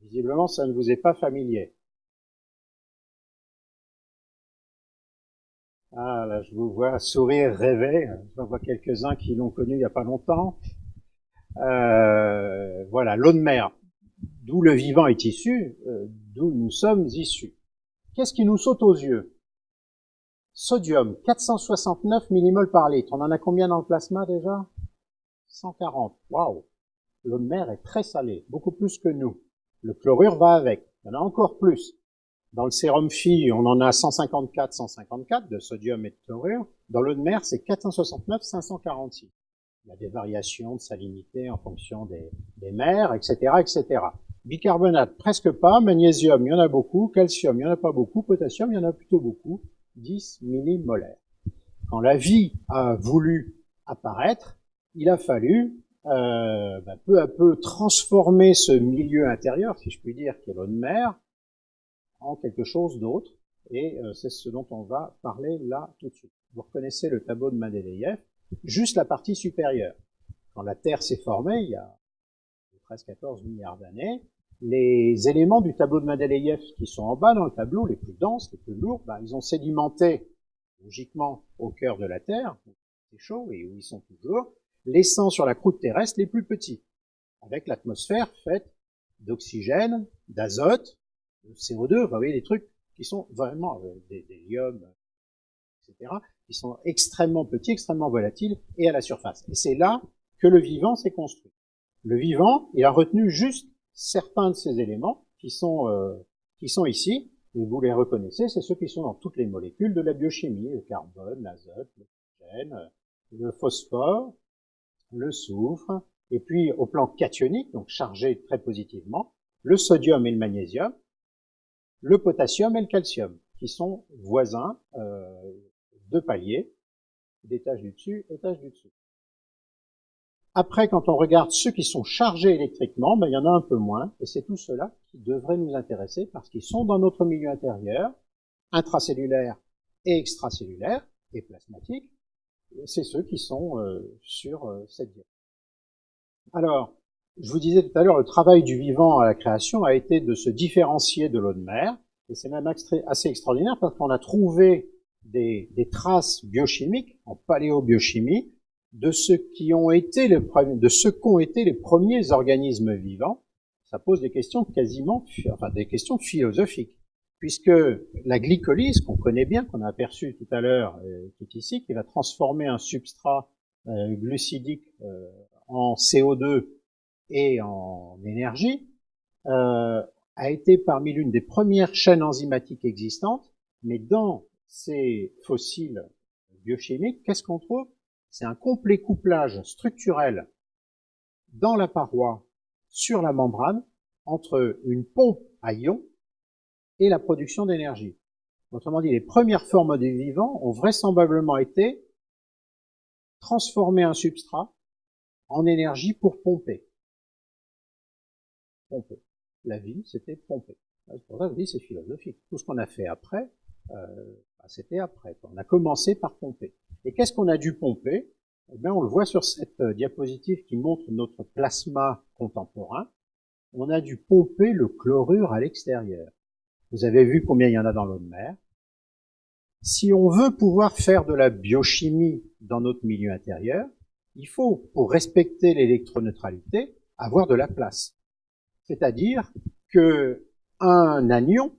Visiblement, ça ne vous est pas familier. Ah, là, je vous vois sourire, rêver. J'en vois quelques-uns qui l'ont connu il n'y a pas longtemps. Voilà, l'eau de mer, d'où le vivant est issu, d'où nous sommes issus. Qu'est-ce qui nous saute aux yeux? Sodium, 469 millimoles par litre. On en a combien dans le plasma déjà? 140. Waouh! L'eau de mer est très salée, beaucoup plus que nous. Le chlorure va avec. Il y en a encore plus. Dans le sérum Phi, on en a 154 de sodium et de chlorure. Dans l'eau de mer, c'est 469, 546. Il y a des variations de salinité en fonction des mers, etc., etc. Bicarbonate, presque pas. Magnésium, il y en a beaucoup. Calcium, il n'y en a pas beaucoup. Potassium, il y en a plutôt beaucoup. 10 millimolaires. Quand la vie a voulu apparaître, il a fallu peu à peu transformer ce milieu intérieur, si je puis dire, qui est l'eau de mer, en quelque chose d'autre. Et c'est ce dont on va parler là tout de suite. Vous reconnaissez le tableau de Mendeleïev, juste la partie supérieure. Quand la Terre s'est formée, il y a 13-14 milliards d'années, les éléments du tableau de Mendeleïev qui sont en bas dans le tableau, les plus denses, les plus lourds, ils ont sédimenté logiquement au cœur de la Terre, où c'est chaud et où ils sont toujours, laissant sur la croûte terrestre les plus petits, avec l'atmosphère faite d'oxygène, d'azote, de CO2, vous voyez, des trucs qui sont vraiment des l'hélium, etc., qui sont extrêmement petits, extrêmement volatiles, et à la surface. Et c'est là que le vivant s'est construit. Le vivant, il a retenu juste certains de ces éléments qui sont ici, et vous les reconnaissez, c'est ceux qui sont dans toutes les molécules de la biochimie, le carbone, l'azote, l'oxygène, le phosphore, le soufre, et puis au plan cationique, donc chargé très positivement, le sodium et le magnésium, le potassium et le calcium, qui sont voisins de paliers, d'étage du dessus, étage du dessous. Après, quand on regarde ceux qui sont chargés électriquement, il y en a un peu moins, et c'est tout cela qui devrait nous intéresser parce qu'ils sont dans notre milieu intérieur, intracellulaire et extracellulaire, et plasmatique. C'est ceux qui sont sur cette diapositive. Alors, je vous disais tout à l'heure, le travail du vivant à la création a été de se différencier de l'eau de mer, et c'est même assez extraordinaire parce qu'on a trouvé des traces biochimiques en paléobiochimie de ce qu'ont été les premiers organismes vivants. Ça pose des questions des questions philosophiques, puisque la glycolyse qu'on connaît bien, qu'on a aperçu tout à l'heure, qui est ici, qui va transformer un substrat glucidique en CO2 et en énergie, a été parmi l'une des premières chaînes enzymatiques existantes, mais dans ces fossiles biochimiques, qu'est-ce qu'on trouve? C'est un complet couplage structurel dans la paroi, sur la membrane, entre une pompe à ions et la production d'énergie. Autrement dit, les premières formes des vivants ont vraisemblablement été transformer un substrat en énergie pour pomper. Pomper. La vie, c'était pomper. C'est pour ça que je dis c'est philosophique. Tout ce qu'on a fait après, c'était après. On a commencé par pomper. Et qu'est-ce qu'on a dû pomper? Eh bien, on le voit sur cette diapositive qui montre notre plasma contemporain. On a dû pomper le chlorure à l'extérieur. Vous avez vu combien il y en a dans l'eau de mer. Si on veut pouvoir faire de la biochimie dans notre milieu intérieur, il faut, pour respecter l'électroneutralité, avoir de la place. C'est-à-dire que un anion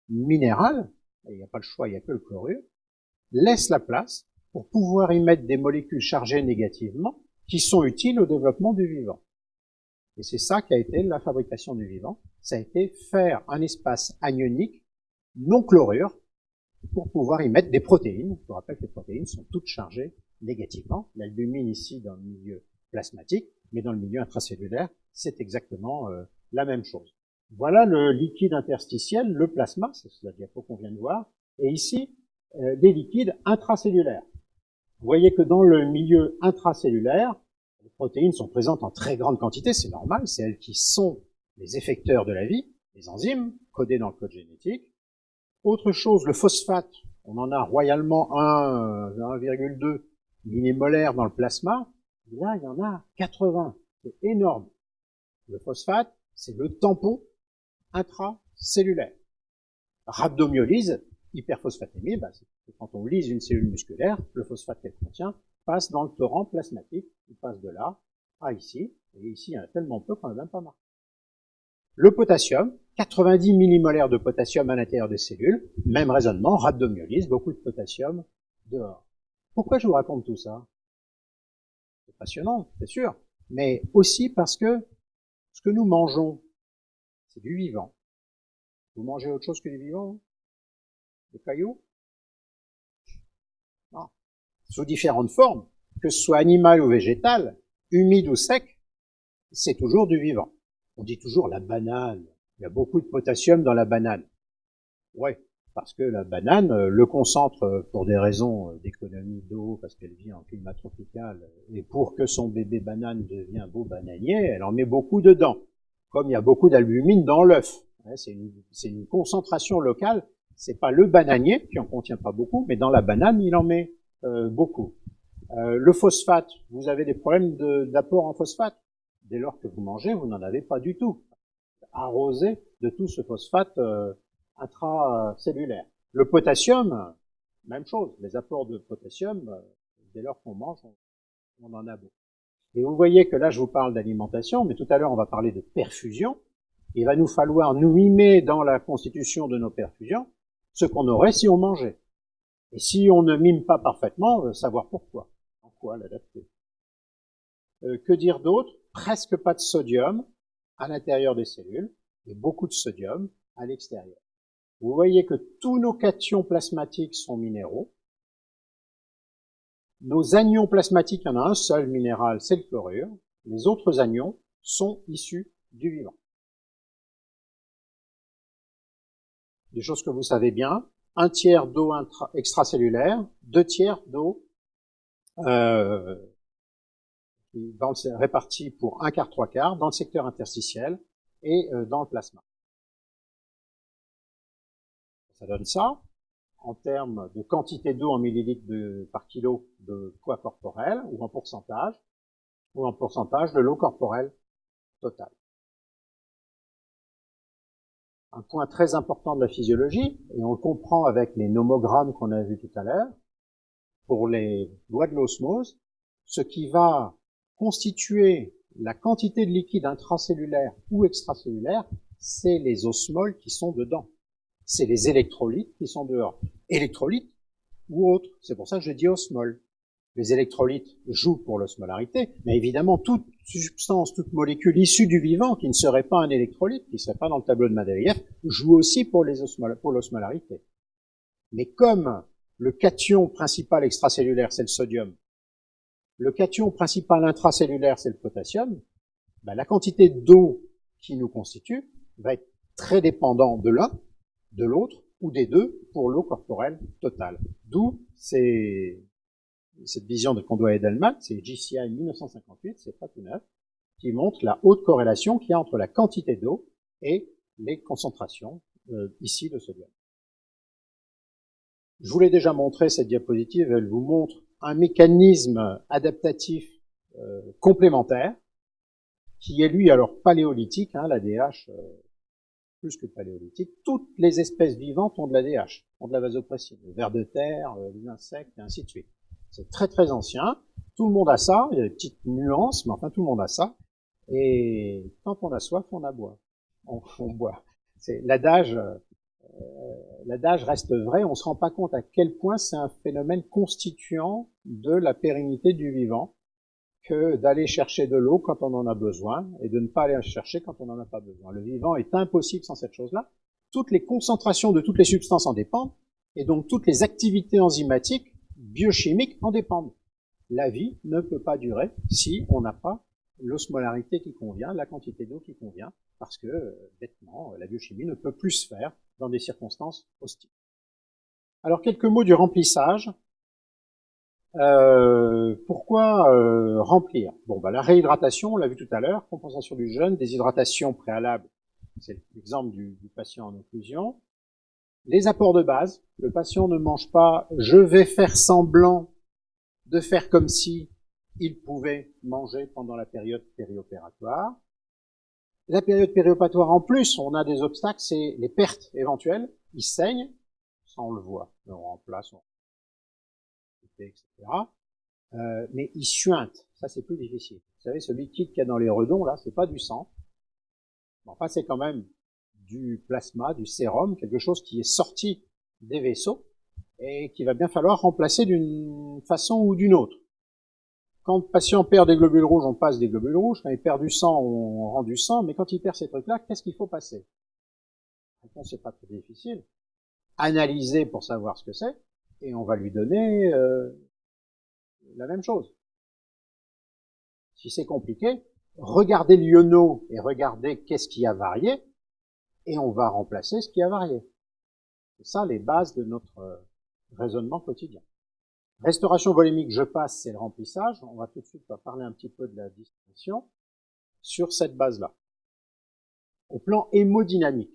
minéral, il n'y a pas le choix, il n'y a que le chlorure, laisse la place pour pouvoir y mettre des molécules chargées négativement qui sont utiles au développement du vivant. Et c'est ça qui a été la fabrication du vivant. Ça a été faire un espace anionique non chlorure pour pouvoir y mettre des protéines. Je vous rappelle que les protéines sont toutes chargées négativement. L'albumine ici dans le milieu plasmatique, mais dans le milieu intracellulaire, c'est exactement la même chose. Voilà le liquide interstitiel, le plasma, c'est la diapo qu'on vient de voir, et ici, les liquides intracellulaires. Vous voyez que dans le milieu intracellulaire, les protéines sont présentes en très grande quantité, c'est normal, c'est elles qui sont les effecteurs de la vie, les enzymes codés dans le code génétique. Autre chose, le phosphate, on en a royalement 1,2 millimolaire dans le plasma, et là il y en a 80, c'est énorme. Le phosphate, c'est le tampon intracellulaire. Rhabdomyolyse, hyperphosphatémie, c'est quand on lyse une cellule musculaire, le phosphate qu'elle contient passe dans le torrent plasmatique, il passe de là à ici, et ici il y en a tellement peu qu'on n'a même pas marqué. Le potassium, 90 millimolaires de potassium à l'intérieur des cellules, même raisonnement, rhabdomyolyse, beaucoup de potassium dehors. Pourquoi je vous raconte tout ça? C'est passionnant, c'est sûr, mais aussi parce que ce que nous mangeons, c'est du vivant. Vous mangez autre chose que du vivant? Des cailloux? Non. Sous différentes formes, que ce soit animal ou végétal, humide ou sec, c'est toujours du vivant. On dit toujours la banane. Il y a beaucoup de potassium dans la banane. Ouais, parce que la banane le concentre pour des raisons d'économie d'eau, parce qu'elle vit en climat tropical, et pour que son bébé banane devienne un beau bananier, elle en met beaucoup dedans. Comme il y a beaucoup d'albumine dans l'œuf. C'est une concentration locale. C'est pas le bananier qui en contient pas beaucoup, mais dans la banane, il en met beaucoup. Le phosphate, vous avez des problèmes d'apport en phosphate. Dès lors que vous mangez, vous n'en avez pas du tout. Arrosé de tout ce phosphate intracellulaire. Le potassium, même chose. Les apports de potassium, dès lors qu'on mange, on en a beaucoup. Et vous voyez que là, je vous parle d'alimentation, mais tout à l'heure, on va parler de perfusion. Il va nous falloir nous mimer dans la constitution de nos perfusions ce qu'on aurait si on mangeait. Et si on ne mime pas parfaitement, savoir pourquoi. En quoi l'adapter. Que dire d'autre? Presque pas de sodium à l'intérieur des cellules et beaucoup de sodium à l'extérieur. Vous voyez que tous nos cations plasmatiques sont minéraux. Nos anions plasmatiques, il y en a un seul minéral, c'est le chlorure. Les autres anions sont issus du vivant. Des choses que vous savez bien, 1/3 d'eau extracellulaire, 2/3 d'eau répartie pour 1/4, 3/4 dans le secteur interstitiel et dans le plasma. Ça donne ça, en termes de quantité d'eau en millilitres par kilo de poids corporel, ou en pourcentage de l'eau corporelle totale. Un point très important de la physiologie, et on le comprend avec les nomogrammes qu'on a vus tout à l'heure, pour les lois de l'osmose, ce qui va constituer la quantité de liquide intracellulaire ou extracellulaire, c'est les osmoles qui sont dedans. C'est les électrolytes qui sont dehors. Électrolytes ou autres. C'est pour ça que je dis osmole. Les électrolytes jouent pour l'osmolarité, mais évidemment, toute substance, toute molécule issue du vivant qui ne serait pas un électrolyte, qui ne serait pas dans le tableau de Mendeleïev, joue aussi pour l'osmolarité. Mais comme le cation principal extracellulaire, c'est le sodium, le cation principal intracellulaire, c'est le potassium, la quantité d'eau qui nous constitue va être très dépendante de l'un, de l'autre, ou des deux, pour l'eau corporelle totale. D'où cette vision de Condois et Delmat, c'est JCI 1958, c'est pas tout neuf, qui montre la haute corrélation qu'il y a entre la quantité d'eau et les concentrations ici de sodium. Je vous l'ai déjà montré, cette diapositive, elle vous montre un mécanisme adaptatif complémentaire, qui est lui alors paléolithique, l'ADH plus que paléolithique. Toutes les espèces vivantes ont de l'ADH, ont de la vasopressine, le ver de terre, les insectes, et ainsi de suite. C'est très très ancien, tout le monde a ça, il y a des petites nuances, mais enfin tout le monde a ça, et quand on a soif, on boit. On boit. L'adage reste vrai, on ne se rend pas compte à quel point c'est un phénomène constituant de la pérennité du vivant que d'aller chercher de l'eau quand on en a besoin et de ne pas aller la chercher quand on n'en a pas besoin. Le vivant est impossible sans cette chose-là. Toutes les concentrations de toutes les substances en dépendent et donc toutes les activités enzymatiques, biochimiques en dépendent. La vie ne peut pas durer si on n'a pas l'osmolarité qui convient, la quantité d'eau qui convient, parce que, bêtement, la biochimie ne peut plus se faire dans des circonstances hostiles. Alors, quelques mots du remplissage. Pourquoi remplir? La réhydratation, on l'a vu tout à l'heure, compensation du jeûne, déshydratation préalable, c'est l'exemple du patient en occlusion. Les apports de base, le patient ne mange pas « je vais faire semblant de faire comme si il pouvait manger pendant la période périopératoire ». La période périopératoire, en plus, on a des obstacles, c'est les pertes éventuelles. Ils saignent, ça on le voit, on remplace, etc. Mais ils suintent, ça c'est plus difficile. Vous savez, ce liquide qu'il y a dans les redons, là, c'est pas du sang. Enfin, c'est quand même du plasma, du sérum, quelque chose qui est sorti des vaisseaux et qu'il va bien falloir remplacer d'une façon ou d'une autre. Quand le patient perd des globules rouges, on passe des globules rouges. Quand il perd du sang, on rend du sang. Mais quand il perd ces trucs-là, qu'est-ce qu'il faut passer? La réponse n'est pas très difficile. Analyser pour savoir ce que c'est, et on va lui donner la même chose. Si c'est compliqué, regardez l'iono et regardez qu'est-ce qui a varié, et on va remplacer ce qui a varié. C'est ça les bases de notre raisonnement quotidien. Restauration volémique, je passe, c'est le remplissage. On va tout de suite parler un petit peu de la distinction sur cette base-là. Au plan hémodynamique,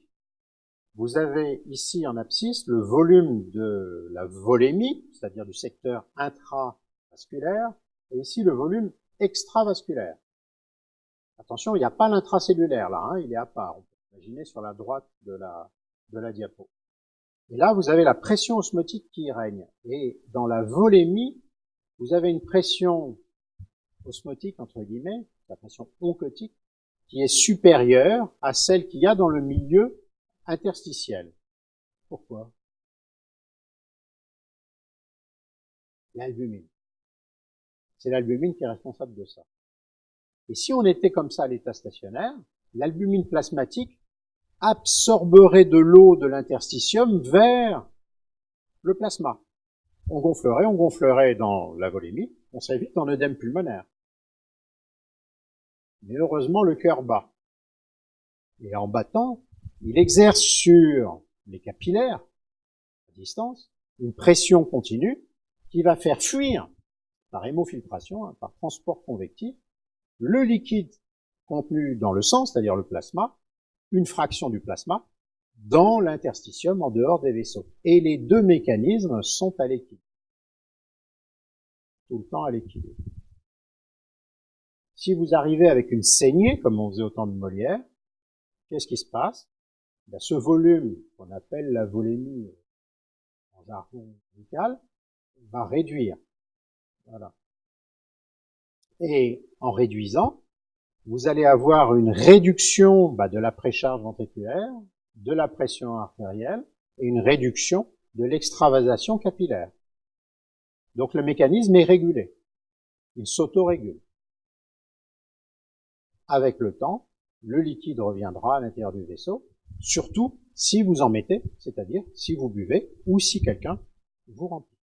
vous avez ici en abscisse le volume de la volémie, c'est-à-dire du secteur intravasculaire, et ici le volume extravasculaire. Attention, il n'y a pas l'intracellulaire là, hein, il est à part. On peut imaginer sur la droite de la diapo. Et là, vous avez la pression osmotique qui règne. Et dans la volémie, vous avez une pression osmotique, entre guillemets, la pression oncotique, qui est supérieure à celle qu'il y a dans le milieu interstitiel. Pourquoi? L'albumine. C'est l'albumine qui est responsable de ça. Et si on était comme ça à l'état stationnaire, l'albumine plasmatique absorberait de l'eau de l'interstitium vers le plasma. On gonflerait dans la volémie, on serait vite en œdème pulmonaire. Mais heureusement, le cœur bat. Et en battant, il exerce sur les capillaires, à distance, une pression continue qui va faire fuir, par hémofiltration, hein, par transport convectif, le liquide contenu dans le sang, c'est-à-dire le plasma, une fraction du plasma, dans l'interstitium en dehors des vaisseaux. Et les deux mécanismes sont à l'équilibre. Tout le temps à l'équilibre. Si vous arrivez avec une saignée, comme on faisait au temps de Molière, qu'est-ce qui se passe? Ce volume, qu'on appelle la volémie en jargon médical, va réduire. Voilà. Et en réduisant, vous allez avoir une réduction de la précharge ventriculaire, de la pression artérielle et une réduction de l'extravasation capillaire. Donc le mécanisme est régulé. Il s'autorégule. Avec le temps, le liquide reviendra à l'intérieur du vaisseau, surtout si vous en mettez, c'est-à-dire si vous buvez ou si quelqu'un vous remplit.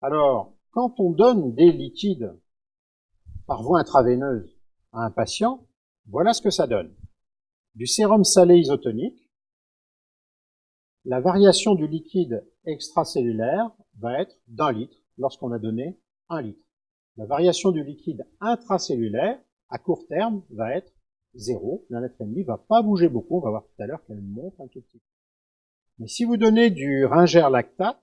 Alors, quand on donne des liquides par voie intraveineuse à un patient, voilà ce que ça donne. Du sérum salé isotonique, la variation du liquide extracellulaire va être d'1 litre lorsqu'on a donné 1 litre. La variation du liquide intracellulaire, à court terme, va être 0. La lettre M va pas bouger beaucoup, on va voir tout à l'heure qu'elle monte un tout petit peu. Mais si vous donnez du ringer lactate,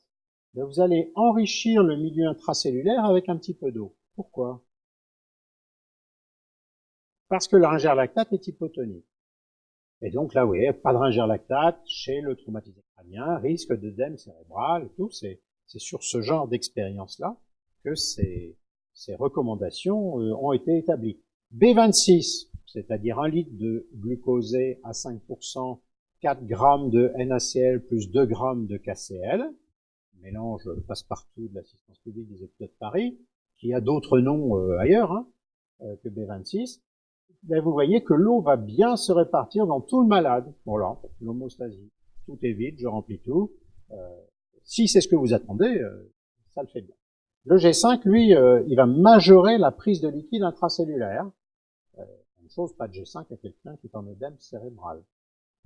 vous allez enrichir le milieu intracellulaire avec un petit peu d'eau. Pourquoi? Parce que le ringer lactate est hypotonique. Et donc là, vous voyez, pas de ringer lactate chez le traumatisé crânien, risque d'œdème cérébral et tout. C'est sur ce genre d'expérience-là que ces recommandations ont été établies. B26, c'est-à-dire 1 litre de glucosé à 5%, 4 grammes de NaCl plus 2 grammes de KCl, mélange passe-partout de l'assistance publique des hôpitaux de Paris, qui a d'autres noms ailleurs que B26. Ben, vous voyez que l'eau va bien se répartir dans tout le malade. Voilà, l'homostasie. Tout est vide, je remplis tout. Si c'est ce que vous attendez, ça le fait bien. Le G5, lui, il va majorer la prise de liquide intracellulaire. Même chose, pas de G5 à quelqu'un qui est en œdème cérébral.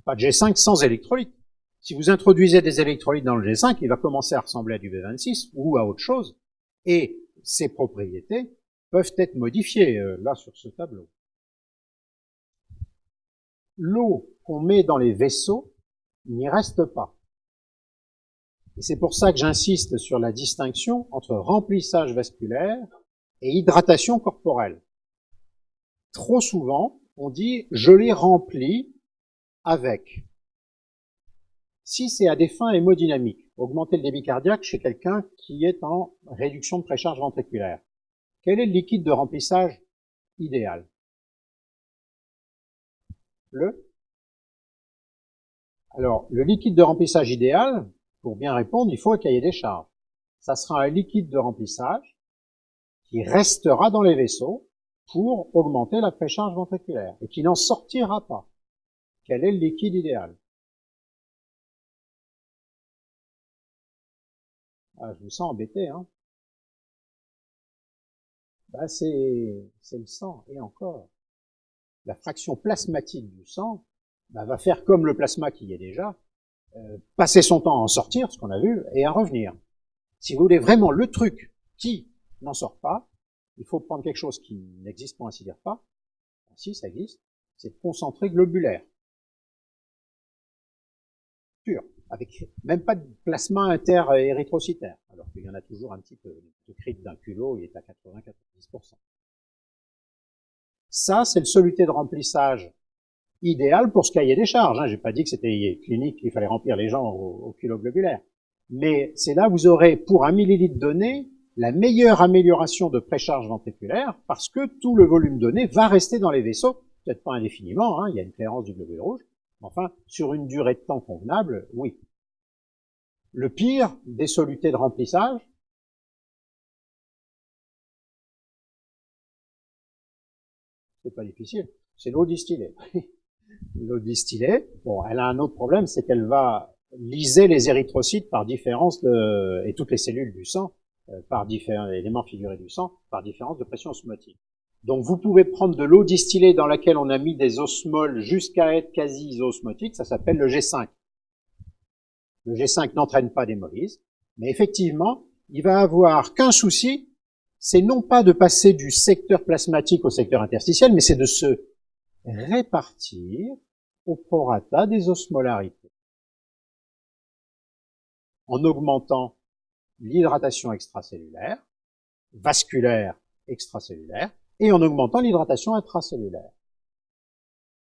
Pas de G5 sans électrolyte. Si vous introduisez des électrolytes dans le G5, il va commencer à ressembler à du B26 ou à autre chose. Et ses propriétés peuvent être modifiées, là, sur ce tableau. L'eau qu'on met dans les vaisseaux n'y reste pas. Et c'est pour ça que j'insiste sur la distinction entre remplissage vasculaire et hydratation corporelle. Trop souvent, on dit je les remplis avec. Si c'est à des fins hémodynamiques, augmenter le débit cardiaque chez quelqu'un qui est en réduction de précharge ventriculaire, quel est le liquide de remplissage idéal? Alors, le liquide de remplissage idéal, pour bien répondre, il faut un cahier des charges. Ça sera un liquide de remplissage qui restera dans les vaisseaux pour augmenter la précharge ventriculaire et qui n'en sortira pas. Quel est le liquide idéal? Ah, je vous sens embêté, hein. Ben, c'est le sang, et encore. La fraction plasmatique du sang va faire comme le plasma qui y est déjà, passer son temps à en sortir, ce qu'on a vu, et à revenir. Si vous voulez vraiment le truc qui n'en sort pas, il faut prendre quelque chose qui n'existe pour ainsi dire pas, si ça existe, c'est le concentré globulaire. Pur, avec même pas de plasma inter-érythrocytaire, alors qu'il y en a toujours un petit peu. Le crit d'un culot, il est à 80-90%. Ça, c'est le soluté de remplissage idéal pour ce cahier des charges. J'ai pas dit que c'était clinique, qu'il fallait remplir les gens au kilo globulaire. Mais c'est là où vous aurez, pour 1 millilitre donné, la meilleure amélioration de précharge ventriculaire, parce que tout le volume donné va rester dans les vaisseaux, peut-être pas indéfiniment, il y a une clairance du globule rouge, mais enfin, sur une durée de temps convenable, oui. Le pire des solutés de remplissage, c'est pas difficile, c'est l'eau distillée. L'eau distillée, bon, elle a un autre problème, c'est qu'elle va liser les érythrocytes par différence et toutes les cellules du sang, par différents éléments figurés du sang, par différence de pression osmotique. Donc vous pouvez prendre de l'eau distillée dans laquelle on a mis des osmoles jusqu'à être quasi isoosmotique, ça s'appelle le G5. Le G5 n'entraîne pas d'hémolyse, mais effectivement, il va avoir qu'un souci, c'est non pas de passer du secteur plasmatique au secteur interstitiel, mais c'est de se répartir au prorata des osmolarités, en augmentant l'hydratation extracellulaire, vasculaire extracellulaire, et en augmentant l'hydratation intracellulaire.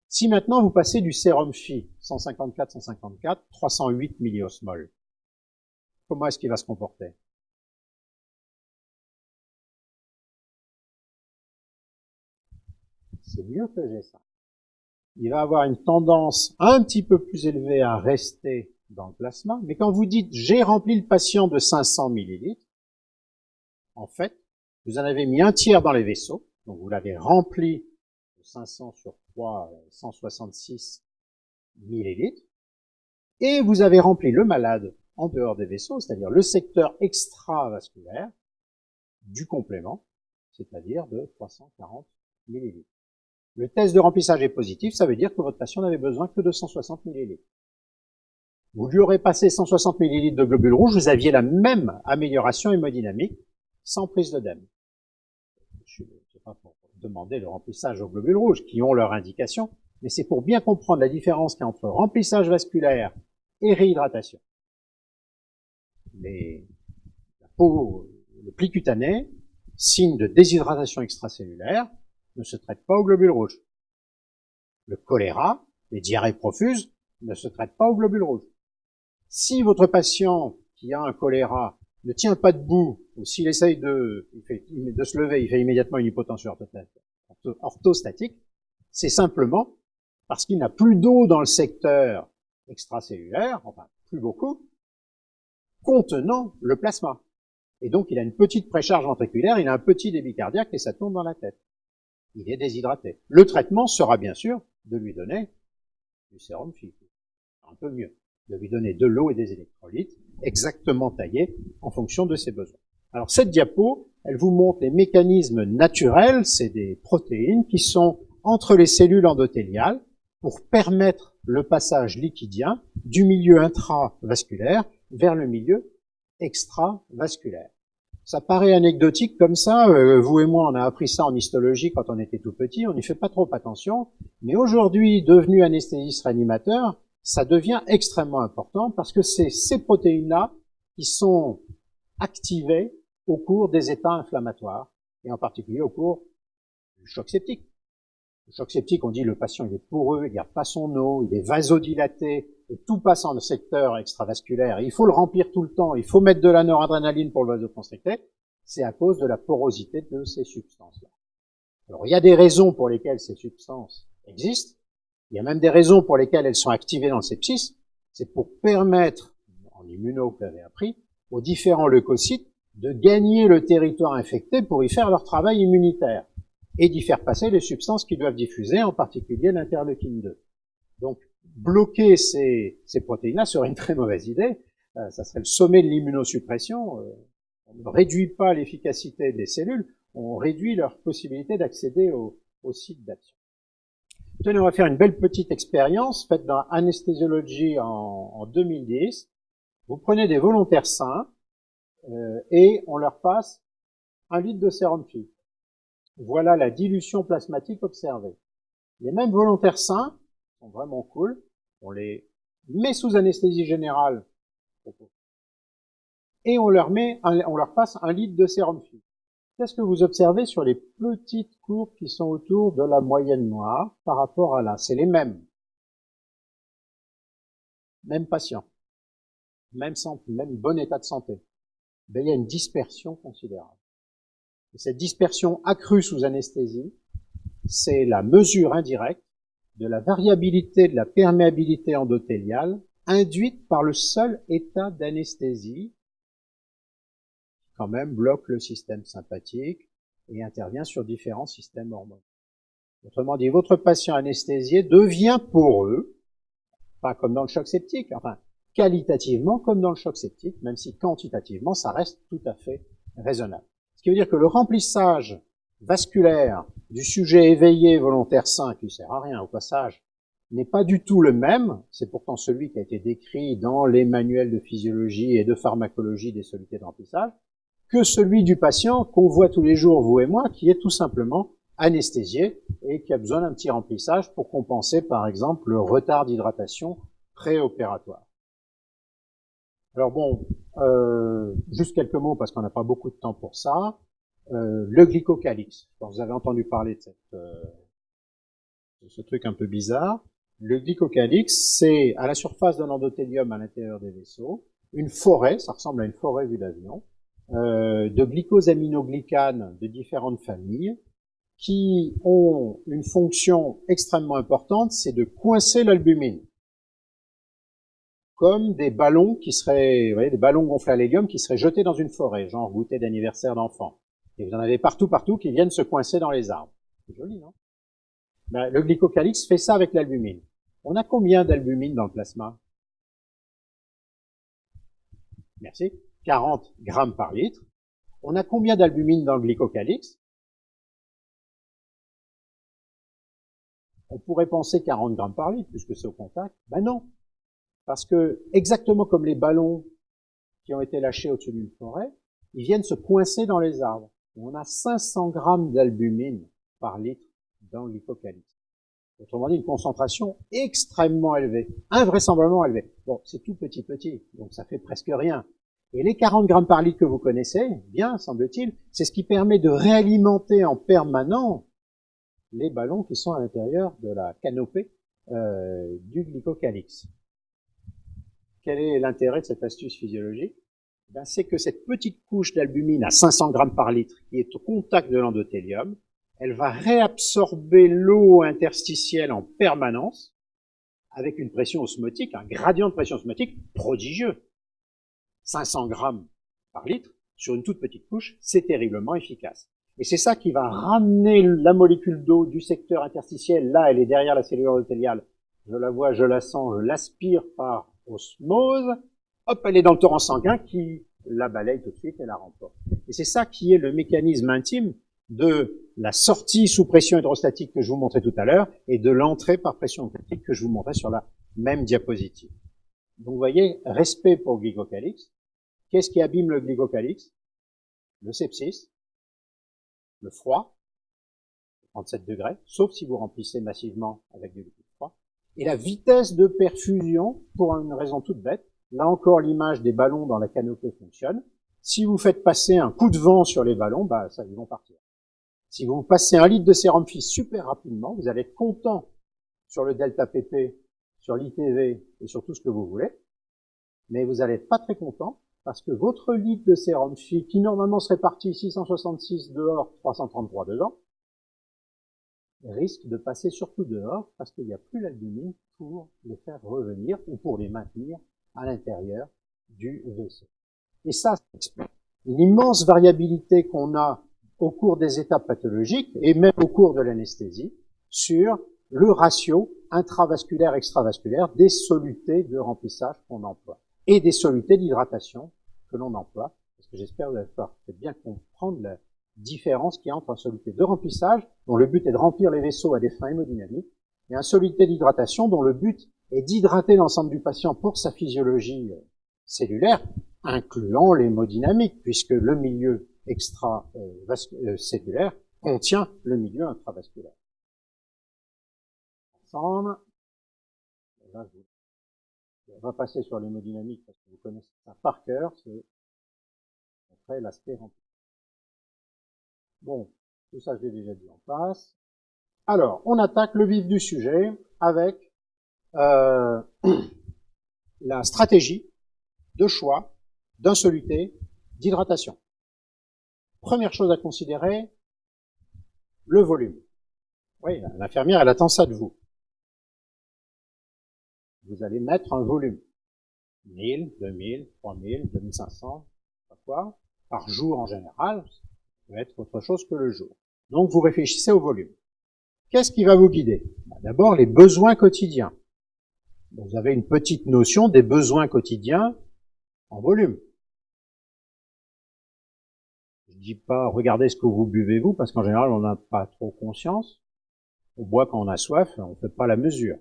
Si maintenant vous passez du sérum Phi, 154-154, 308 milliosmoles, comment est-ce qu'il va se comporter? C'est mieux que j'ai ça. Il va avoir une tendance un petit peu plus élevée à rester dans le plasma, mais quand vous dites j'ai rempli le patient de 500 millilitres, en fait, vous en avez mis un tiers dans les vaisseaux, donc vous l'avez rempli de 500 sur 3, 166 millilitres, et vous avez rempli le malade en dehors des vaisseaux, c'est-à-dire le secteur extravasculaire du complément, c'est-à-dire de 340 millilitres. Le test de remplissage est positif, ça veut dire que votre patient n'avait besoin que de 160 millilitres. Vous lui aurez passé 160 millilitres de globules rouges, vous aviez la même amélioration hémodynamique sans prise d'œdème. Je ne sais pas pour demander le remplissage aux globules rouges, qui ont leur indication, mais c'est pour bien comprendre la différence qu'il y a entre remplissage vasculaire et réhydratation. La peau, le pli cutané, signe de déshydratation extracellulaire, ne se traite pas aux globules rouges. Le choléra, les diarrhées profuses, ne se traitent pas aux globules rouges. Si votre patient qui a un choléra ne tient pas debout, ou s'il essaye de se lever, il fait immédiatement une hypotension orthostatique, c'est simplement parce qu'il n'a plus d'eau dans le secteur extracellulaire, enfin plus beaucoup, contenant le plasma. Et donc il a une petite précharge ventriculaire, il a un petit débit cardiaque et ça tourne dans la tête. Il est déshydraté. Le traitement sera bien sûr de lui donner du sérum Phi, un peu mieux, de lui donner de l'eau et des électrolytes exactement taillés en fonction de ses besoins. Alors cette diapo, elle vous montre les mécanismes naturels, c'est des protéines qui sont entre les cellules endothéliales pour permettre le passage liquidien du milieu intravasculaire vers le milieu extravasculaire. Ça paraît anecdotique comme ça, vous et moi on a appris ça en histologie quand on était tout petit, on n'y fait pas trop attention, mais aujourd'hui, devenu anesthésiste réanimateur, ça devient extrêmement important parce que c'est ces protéines-là qui sont activées au cours des états inflammatoires, et en particulier au cours du choc septique. Le choc septique, on dit le patient il est poreux, il n'y a pas son eau, il est vasodilaté, et tout passe en secteur extravasculaire. Il faut le remplir tout le temps, il faut mettre de la noradrénaline pour le vasoconstricter. C'est à cause de la porosité de ces substances-là. Alors, il y a des raisons pour lesquelles ces substances existent. Il y a même des raisons pour lesquelles elles sont activées dans le sepsis. C'est pour permettre, en immuno que vous avez appris, aux différents leucocytes de gagner le territoire infecté pour y faire leur travail immunitaire et d'y faire passer les substances qui doivent diffuser, en particulier l'interleukine 2. Donc, bloquer ces protéines-là serait une très mauvaise idée. Ça serait le sommet de l'immunosuppression. On ne réduit pas l'efficacité des cellules, on réduit leur possibilité d'accéder au site d'action. Tenez, on va faire une belle petite expérience faite dans Anesthesiology en 2010. Vous prenez des volontaires sains et on leur passe 1 litre de sérum filtre. Voilà la dilution plasmatique observée. Les mêmes volontaires sains sont vraiment cool. On les met sous anesthésie générale et on leur passe 1 litre de sérum filtre. Qu'est-ce que vous observez sur les petites courbes qui sont autour de la moyenne noire par rapport à là? C'est les mêmes. Même patient. Même bon état de santé. Ben, il y a une dispersion considérable. Et cette dispersion accrue sous anesthésie, c'est la mesure indirecte de la variabilité de la perméabilité endothéliale induite par le seul état d'anesthésie, quand même bloque le système sympathique et intervient sur différents systèmes hormonaux. Autrement dit, votre patient anesthésié devient poreux, pas comme dans le choc septique, enfin qualitativement comme dans le choc septique, même si quantitativement ça reste tout à fait raisonnable. Ce qui veut dire que le remplissage vasculaire du sujet éveillé volontaire sain, qui ne sert à rien au passage, n'est pas du tout le même, c'est pourtant celui qui a été décrit dans les manuels de physiologie et de pharmacologie des solutés de remplissage, que celui du patient qu'on voit tous les jours, vous et moi, qui est tout simplement anesthésié et qui a besoin d'un petit remplissage pour compenser, par exemple, le retard d'hydratation préopératoire. Alors bon, juste quelques mots parce qu'on n'a pas beaucoup de temps pour ça. Le glycocalyx. Vous avez entendu parler de ce truc un peu bizarre. Le glycocalyx, c'est à la surface de l'endothélium à l'intérieur des vaisseaux, une forêt, ça ressemble à une forêt vue d'avion, de glycosaminoglycanes de différentes familles qui ont une fonction extrêmement importante, c'est de coincer l'albumine. Comme des ballons qui seraient, vous voyez, des ballons gonflés à l'hélium qui seraient jetés dans une forêt, genre goûter d'anniversaire d'enfant. Et vous en avez partout qui viennent se coincer dans les arbres. C'est joli, non? Ben, le glycocalyx fait ça avec l'albumine. On a combien d'albumine dans le plasma? Merci. 40 grammes par litre. On a combien d'albumine dans le glycocalyx? On pourrait penser 40 grammes par litre, puisque c'est au contact. Ben non. Parce que, exactement comme les ballons qui ont été lâchés au-dessus d'une forêt, ils viennent se coincer dans les arbres. On a 500 grammes d'albumine par litre dans le glycocalyx. Autrement dit, une concentration extrêmement élevée, invraisemblablement élevée. Bon, c'est tout petit, donc ça fait presque rien. Et les 40 grammes par litre que vous connaissez, bien, semble-t-il, c'est ce qui permet de réalimenter en permanence les ballons qui sont à l'intérieur de la canopée du glycocalyx. Quel est l'intérêt de cette astuce physiologique? Ben, c'est que cette petite couche d'albumine à 500 grammes par litre qui est au contact de l'endothélium, elle va réabsorber l'eau interstitielle en permanence avec une pression osmotique, un gradient de pression osmotique prodigieux. 500 grammes par litre sur une toute petite couche, c'est terriblement efficace. Et c'est ça qui va ramener la molécule d'eau du secteur interstitiel. Là, elle est derrière la cellule endothéliale. Je la vois, je la sens, je l'aspire par osmose. Hop, elle est dans le torrent sanguin qui la balaye tout de suite et la remporte. Et c'est ça qui est le mécanisme intime de la sortie sous pression hydrostatique que je vous montrais tout à l'heure et de l'entrée par pression occultique que je vous montrais sur la même diapositive. Donc vous voyez, respect pour le glycocalyx. Qu'est-ce qui abîme le glycocalyx? Le sepsis, le froid, 37 degrés, sauf si vous remplissez massivement avec du liquide froid, et la vitesse de perfusion pour une raison toute bête. Là encore, l'image des ballons dans la canopée fonctionne. Si vous faites passer un coup de vent sur les ballons, bah ça, ils vont partir. Si vous passez 1 litre de sérum Phi super rapidement, vous allez être content sur le delta PP, sur l'ITV et sur tout ce que vous voulez, mais vous allez être pas très content parce que votre litre de sérum Phi, qui normalement serait parti 666 dehors, 333 dedans, risque de passer surtout dehors parce qu'il n'y a plus l'albumine pour les faire revenir ou pour les maintenir à l'intérieur du vaisseau. Et ça explique l'immense variabilité qu'on a au cours des étapes pathologiques et même au cours de l'anesthésie sur le ratio intravasculaire-extravasculaire des solutés de remplissage qu'on emploie et des solutés d'hydratation que l'on emploie, parce que j'espère que vous allez bien comprendre la différence qu'il y a entre un soluté de remplissage, dont le but est de remplir les vaisseaux à des fins hémodynamiques, et un soluté d'hydratation dont le but est d'hydrater l'ensemble du patient pour sa physiologie cellulaire, incluant l'hémodynamique, puisque le milieu extra-cellulaire contient le milieu intravasculaire. Ensemble, là, on va passer sur l'hémodynamique parce que vous connaissez ça par cœur, c'est après l'aspect rempli. Bon, tout ça je l'ai déjà dit en passe. Alors, on attaque le vif du sujet avec la stratégie de choix d'un soluté d'hydratation. Première chose à considérer, le volume. Oui, l'infirmière, elle attend ça de vous. Vous allez mettre un volume. 1000, 2000, 3000, 2500, quoi, par jour en général, ça peut être autre chose que le jour. Donc vous réfléchissez au volume. Qu'est-ce qui va vous guider? D'abord, les besoins quotidiens. Vous avez une petite notion des besoins quotidiens en volume. Je dis pas regardez ce que vous buvez vous, parce qu'en général on n'a pas trop conscience. On boit quand on a soif, on fait pas la mesure.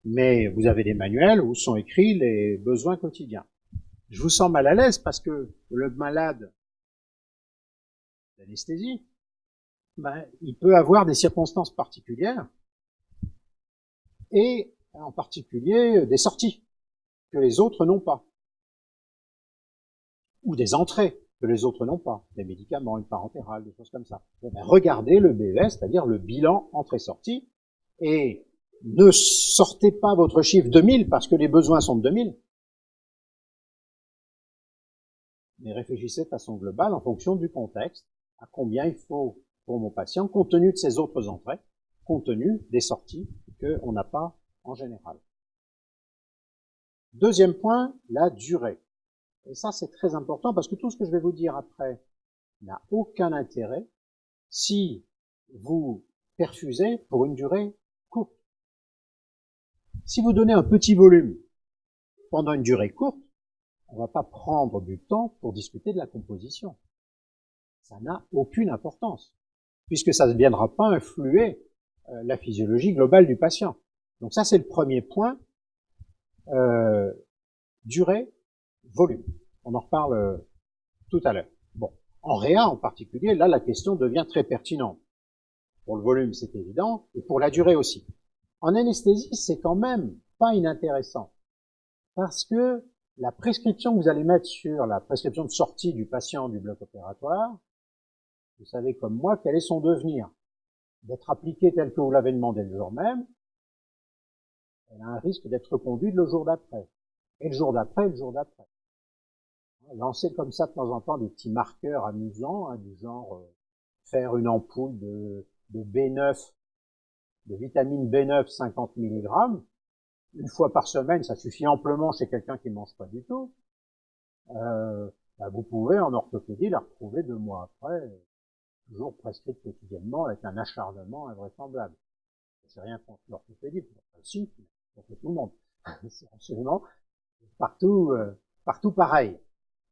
Mais vous avez des manuels où sont écrits les besoins quotidiens. Je vous sens mal à l'aise parce que le malade d'anesthésie, il peut avoir des circonstances particulières et en particulier des sorties que les autres n'ont pas. Ou des entrées que les autres n'ont pas. Des médicaments, une parentérale, des choses comme ça. Regardez le BES, c'est-à-dire le bilan entrée-sortie, et ne sortez pas votre chiffre 2000 parce que les besoins sont de 2000. Mais réfléchissez de façon globale en fonction du contexte, à combien il faut pour mon patient, compte tenu de ses autres entrées, compte tenu des sorties qu'on n'a pas en général. Deuxième point, la durée. Et ça, c'est très important parce que tout ce que je vais vous dire après n'a aucun intérêt si vous perfusez pour une durée courte. Si vous donnez un petit volume pendant une durée courte, on ne va pas prendre du temps pour discuter de la composition. Ça n'a aucune importance, puisque ça ne viendra pas influer la physiologie globale du patient. Donc ça, c'est le premier point. Durée, volume. On en reparle tout à l'heure. Bon, en réa en particulier, là, la question devient très pertinente. Pour le volume, c'est évident, et pour la durée aussi. En anesthésie, c'est quand même pas inintéressant, parce que la prescription que vous allez mettre sur la prescription de sortie du patient du bloc opératoire, vous savez comme moi quel est son devenir. D'être appliquée tel que vous l'avez demandé le jour même, elle a un risque d'être reconduite le jour d'après. Et le jour d'après, et le jour d'après. Lancer comme ça de temps en temps des petits marqueurs amusants, hein, du genre faire une ampoule de B9, de vitamine B9 50 mg, une fois par semaine, ça suffit amplement chez quelqu'un qui ne mange pas du tout. Vous pouvez en orthopédie la retrouver 2 mois après, toujours prescrite quotidiennement avec un acharnement invraisemblable. C'est rien contre l'orthopédie, aussi, contre tout le monde. C'est absolument partout pareil.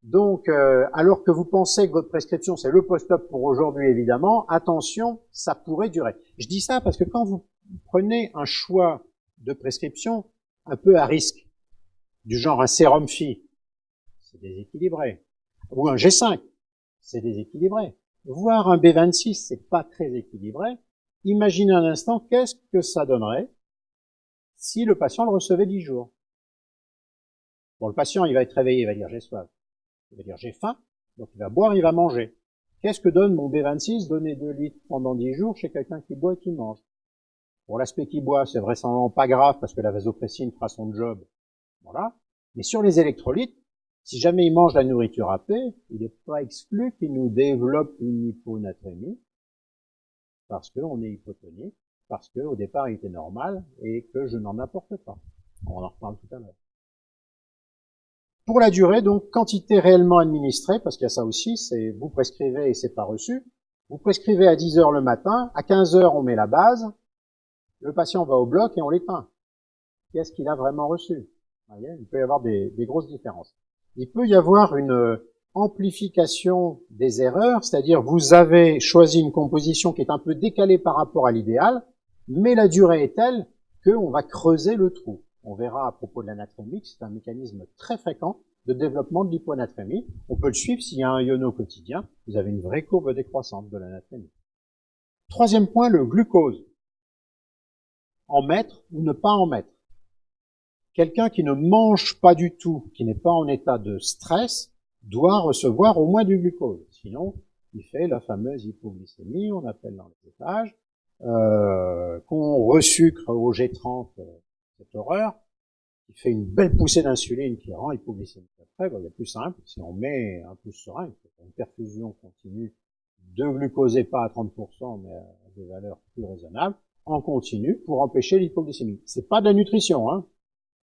Donc, alors que vous pensez que votre prescription c'est le post-op pour aujourd'hui évidemment, attention, ça pourrait durer. Je dis ça parce que quand vous prenez un choix de prescription un peu à risque, du genre un sérum Phi, c'est déséquilibré, ou un G5, c'est déséquilibré, voire un B26, c'est pas très équilibré. Imaginez un instant qu'est-ce que ça donnerait si le patient le recevait 10 jours. Bon, le patient, il va être réveillé, il va dire j'ai soif, il va dire j'ai faim, donc il va boire, il va manger. Qu'est-ce que donne mon B26 donné 2 litres pendant 10 jours chez quelqu'un qui boit et qui mange? Pour l'aspect qui boit, c'est vraisemblablement pas grave parce que la vasopressine fera son job. Voilà. Mais sur les électrolytes, si jamais il mange la nourriture râpée, il n'est pas exclu qu'il nous développe une hyponatrémie parce qu'on est hypotonique, parce qu'au départ il était normal et que je n'en apporte pas. On en reparle tout à l'heure. Pour la durée, donc, quantité réellement administrée, parce qu'il y a ça aussi, c'est vous prescrivez et c'est pas reçu. Vous prescrivez à 10 heures le matin, à 15 heures on met la base, le patient va au bloc et on l'éteint. Qu'est-ce qu'il a vraiment reçu? Vous voyez, il peut y avoir des grosses différences. Il peut y avoir une amplification des erreurs, c'est-à-dire vous avez choisi une composition qui est un peu décalée par rapport à l'idéal, mais la durée est telle qu'on va creuser le trou. On verra à propos de l'anatrémie que c'est un mécanisme très fréquent de développement de l'hyponatrémie. On peut le suivre s'il y a un iono quotidien. Vous avez une vraie courbe décroissante de l'anatrémie. Troisième point, le glucose. En mettre ou ne pas en mettre. Quelqu'un qui ne mange pas du tout, qui n'est pas en état de stress, doit recevoir au moins du glucose. Sinon, il fait la fameuse hypoglycémie, on appelle dans les étages, qu'on resucre au G30, cette horreur, qui fait une belle poussée d'insuline qui rend hypoglycémique. Après, il y a plus simple, si on met un pouce serein, une perfusion continue de glucosé pas à 30%, mais à des valeurs plus raisonnables, en continu, pour empêcher l'hypoglycémie. C'est pas de la nutrition, hein.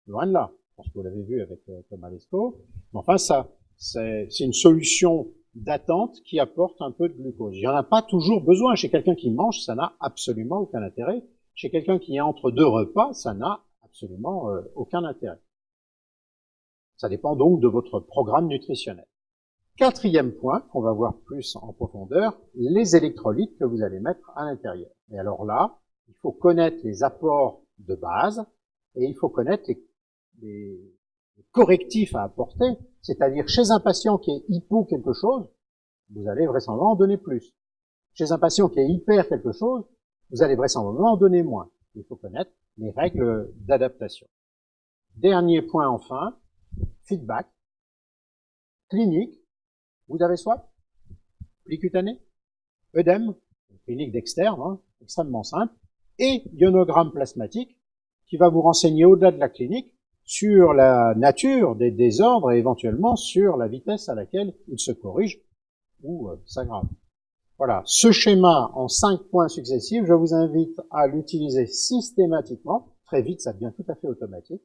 Loin de là. Je pense que vous l'avez vu avec Thomas Lescaut. Mais enfin, ça, c'est une solution d'attente qui apporte un peu de glucose. Il n'y en a pas toujours besoin. Chez quelqu'un qui mange, ça n'a absolument aucun intérêt. Chez quelqu'un qui est entre deux repas, ça n'a absolument aucun intérêt. Ça dépend donc de votre programme nutritionnel. Quatrième point, qu'on va voir plus en profondeur, les électrolytes que vous allez mettre à l'intérieur. Et alors là, il faut connaître les apports de base et il faut connaître les correctifs à apporter, c'est-à-dire chez un patient qui est hypo quelque chose, vous allez vraisemblablement en donner plus. Chez un patient qui est hyper quelque chose, vous allez vraisemblablement en donner moins. Il faut connaître les règles d'adaptation. Dernier point enfin, feedback, clinique, vous avez soif, pli cutané, œdème, clinique d'externe, hein, extrêmement simple, et ionogramme plasmatique, qui va vous renseigner au-delà de la clinique sur la nature des désordres et éventuellement sur la vitesse à laquelle il se corrige ou s'aggrave. Voilà, ce schéma en 5 points successifs, je vous invite à l'utiliser systématiquement, très vite ça devient tout à fait automatique,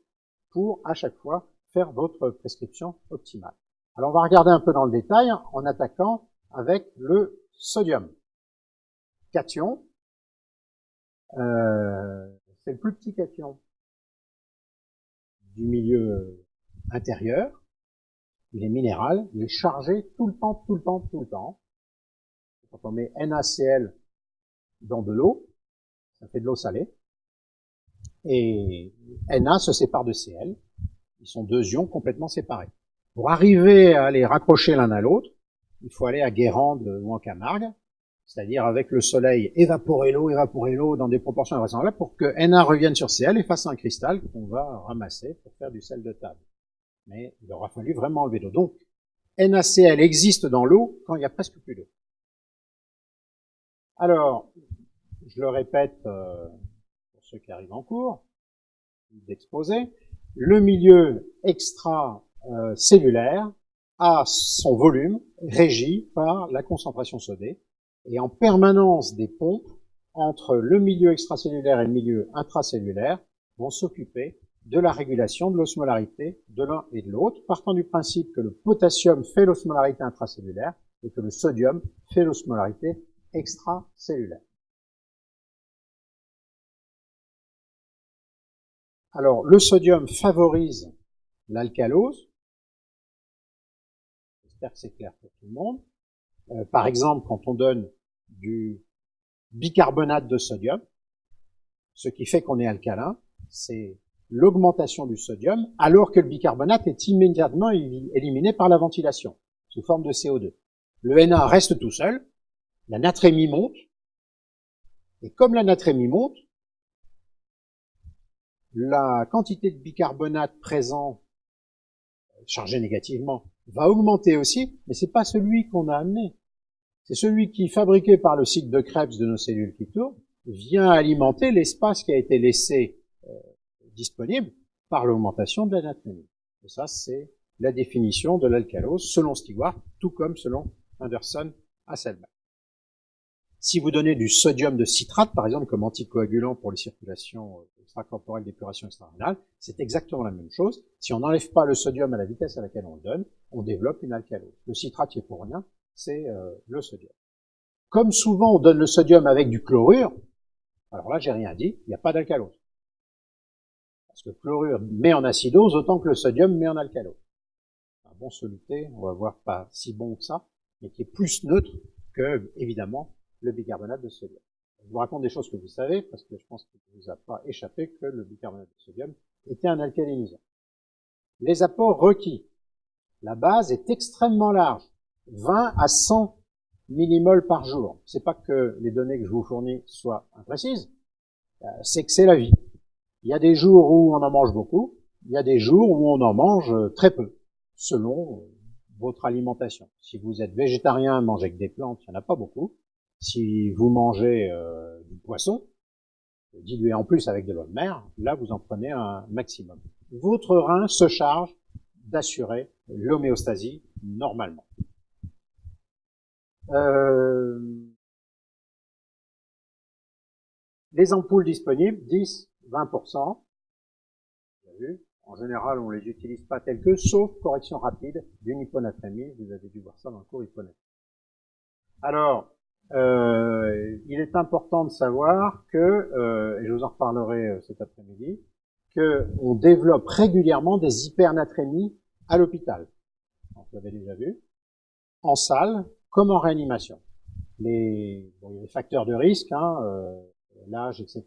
pour à chaque fois faire votre prescription optimale. Alors on va regarder un peu dans le détail en attaquant avec le sodium. Cation, c'est le plus petit cation du milieu intérieur, il est minéral, il est chargé tout le temps, tout le temps, tout le temps. Quand on met NaCl dans de l'eau, ça fait de l'eau salée, et Na se sépare de Cl, ils sont deux ions complètement séparés. Pour arriver à les raccrocher l'un à l'autre, il faut aller à Guérande ou en Camargue, c'est-à-dire avec le soleil évaporer l'eau dans des proportions invraisemblables pour que Na revienne sur Cl et fasse un cristal qu'on va ramasser pour faire du sel de table. Mais il aura fallu vraiment enlever l'eau. Donc, NaCl existe dans l'eau quand il n'y a presque plus d'eau. Alors, je le répète pour ceux qui arrivent en cours d'exposer, le milieu extracellulaire a son volume régi par la concentration sodée et en permanence des pompes entre le milieu extracellulaire et le milieu intracellulaire vont s'occuper de la régulation de l'osmolarité de l'un et de l'autre, partant du principe que le potassium fait l'osmolarité intracellulaire et que le sodium fait l'osmolarité extracellulaire. Alors, le sodium favorise l'alcalose. J'espère que c'est clair pour tout le monde. Par exemple, quand on donne du bicarbonate de sodium, ce qui fait qu'on est alcalin, c'est l'augmentation du sodium, alors que le bicarbonate est immédiatement éliminé par la ventilation, sous forme de CO2. Le Na reste tout seul, la natrémie monte, et comme la natrémie monte, la quantité de bicarbonate présent, chargé négativement, va augmenter aussi, mais c'est pas celui qu'on a amené. C'est celui qui, fabriqué par le cycle de Krebs de nos cellules qui tournent, vient alimenter l'espace qui a été laissé disponible par l'augmentation de la natrémie. Et ça, c'est la définition de l'alcalose selon Stewart, tout comme selon Anderson Hasselbalch. Si vous donnez du sodium de citrate, par exemple, comme anticoagulant pour les circulations extracorporelles d'épuration extrarénale, c'est exactement la même chose. Si on n'enlève pas le sodium à la vitesse à laquelle on le donne, on développe une alcalose. Le citrate qui est pour rien, c'est le sodium. Comme souvent on donne le sodium avec du chlorure, alors là j'ai rien dit, il n'y a pas d'alcalose. Parce que le chlorure met en acidose autant que le sodium met en alcalose. Un bon soluté, on va voir pas si bon que ça, mais qui est plus neutre que, évidemment, le bicarbonate de sodium. Je vous raconte des choses que vous savez, parce que je pense qu'il ne vous a pas échappé que le bicarbonate de sodium était un alcalinisant. Les apports requis. La base est extrêmement large, 20 à 100 millimoles par jour. C'est pas que les données que je vous fournis soient imprécises, c'est que c'est la vie. Il y a des jours où on en mange beaucoup, il y a des jours où on en mange très peu, selon votre alimentation. Si vous êtes végétarien, mangez avec des plantes, il n'y en a pas beaucoup. Si vous mangez du poisson, dilué en plus avec de l'eau de mer, là vous en prenez un maximum. Votre rein se charge d'assurer l'homéostasie normalement. Les ampoules disponibles, 10, 20%. Vous avez vu, en général, on les utilise pas telles que, sauf correction rapide d'une hyponatrémie. Vous avez dû voir ça dans le cours hyponatrémie. Alors, il est important de savoir que, et je vous en reparlerai cet après-midi, qu'on développe régulièrement des hypernatrémies à l'hôpital. Vous l'avez déjà vu, en salle comme en réanimation. Il y a les facteurs de risque, l'âge, etc.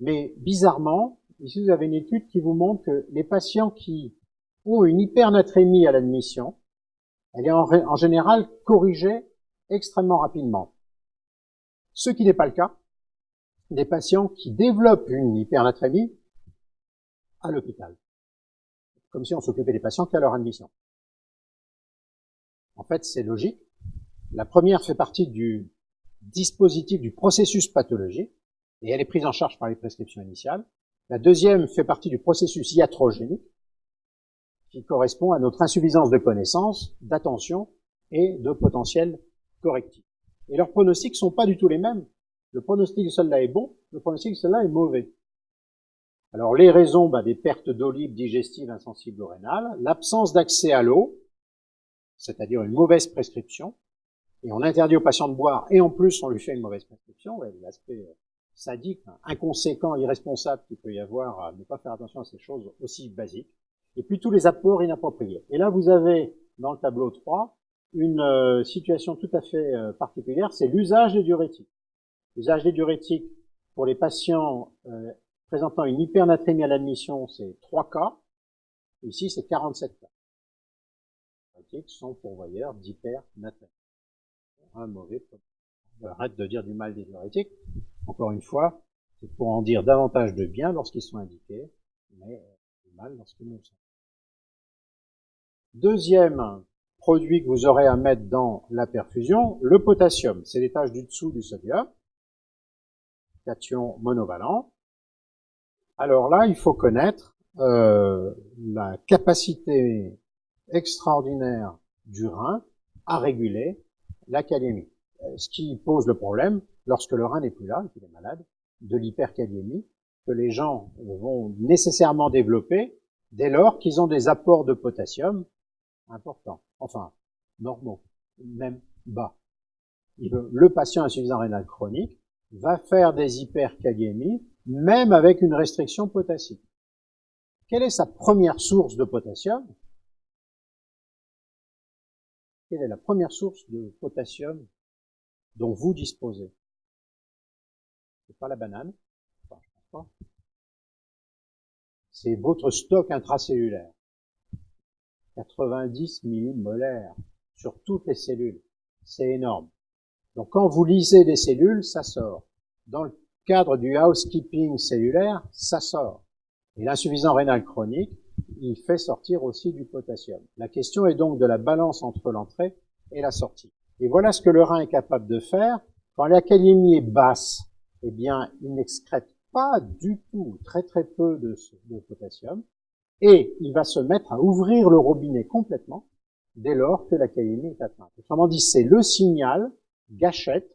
Mais bizarrement, ici vous avez une étude qui vous montre que les patients qui ont une hypernatrémie à l'admission, elle est en général corrigée extrêmement rapidement. Ce qui n'est pas le cas des patients qui développent une hypernatrémie à l'hôpital. Comme si on s'occupait des patients qu'à leur admission. En fait, c'est logique. La première fait partie du dispositif du processus pathologique et elle est prise en charge par les prescriptions initiales. La deuxième fait partie du processus iatrogénique qui correspond à notre insuffisance de connaissances, d'attention et de potentiel correctif. Et leurs pronostics sont pas du tout les mêmes. Le pronostic de celle-là est bon, le pronostic de celle-là est mauvais. Alors les raisons, des pertes d'eau libre digestives insensibles au rénal, l'absence d'accès à l'eau, c'est-à-dire une mauvaise prescription, et on interdit au patient de boire, et en plus on lui fait une mauvaise prescription, l'aspect sadique, inconséquent, irresponsable qu'il peut y avoir à ne pas faire attention à ces choses aussi basiques, et puis tous les apports inappropriés. Et là vous avez, dans le tableau 3, une situation tout à fait particulière, c'est l'usage des diurétiques. L'usage des diurétiques pour les patients présentant une hypernatrémie à l'admission, c'est 3 cas, ici c'est 47 cas. Les diurétiques sont pourvoyeurs d'hypernatrémie. Un mauvais problème. Arrête de dire du mal des diurétiques. Encore une fois, c'est pour en dire davantage de bien lorsqu'ils sont indiqués, mais du mal lorsqu'ils ne le sont pas. Deuxième produit que vous aurez à mettre dans la perfusion, le potassium. C'est l'étage du dessous du sodium, cation monovalent. Alors là, il faut connaître la capacité extraordinaire du rein à réguler la kaliémie. Ce qui pose le problème, lorsque le rein n'est plus là, qu'il est malade, de l'hyperkaliémie, que les gens vont nécessairement développer dès lors qu'ils ont des apports de potassium importants, enfin normaux, même bas. Le patient insuffisant rénal chronique va faire des hyperkaliémies, même avec une restriction potassique. Quelle est sa première source de potassium? Quelle est la première source de potassium dont vous disposez? C'est pas la banane, enfin, je pense pas. C'est votre stock intracellulaire. 90 millimolaires sur toutes les cellules. C'est énorme. Donc quand vous lisez des cellules, ça sort. Dans le cadre du housekeeping cellulaire, ça sort. Et l'insuffisant rénal chronique, il fait sortir aussi du potassium. La question est donc de la balance entre l'entrée et la sortie. Et voilà ce que le rein est capable de faire. Quand la kaliémie est basse, eh bien, il n'excrète pas du tout, très très peu de potassium, et il va se mettre à ouvrir le robinet complètement dès lors que la kaliémie est atteinte. Autrement dit, c'est le signal gâchette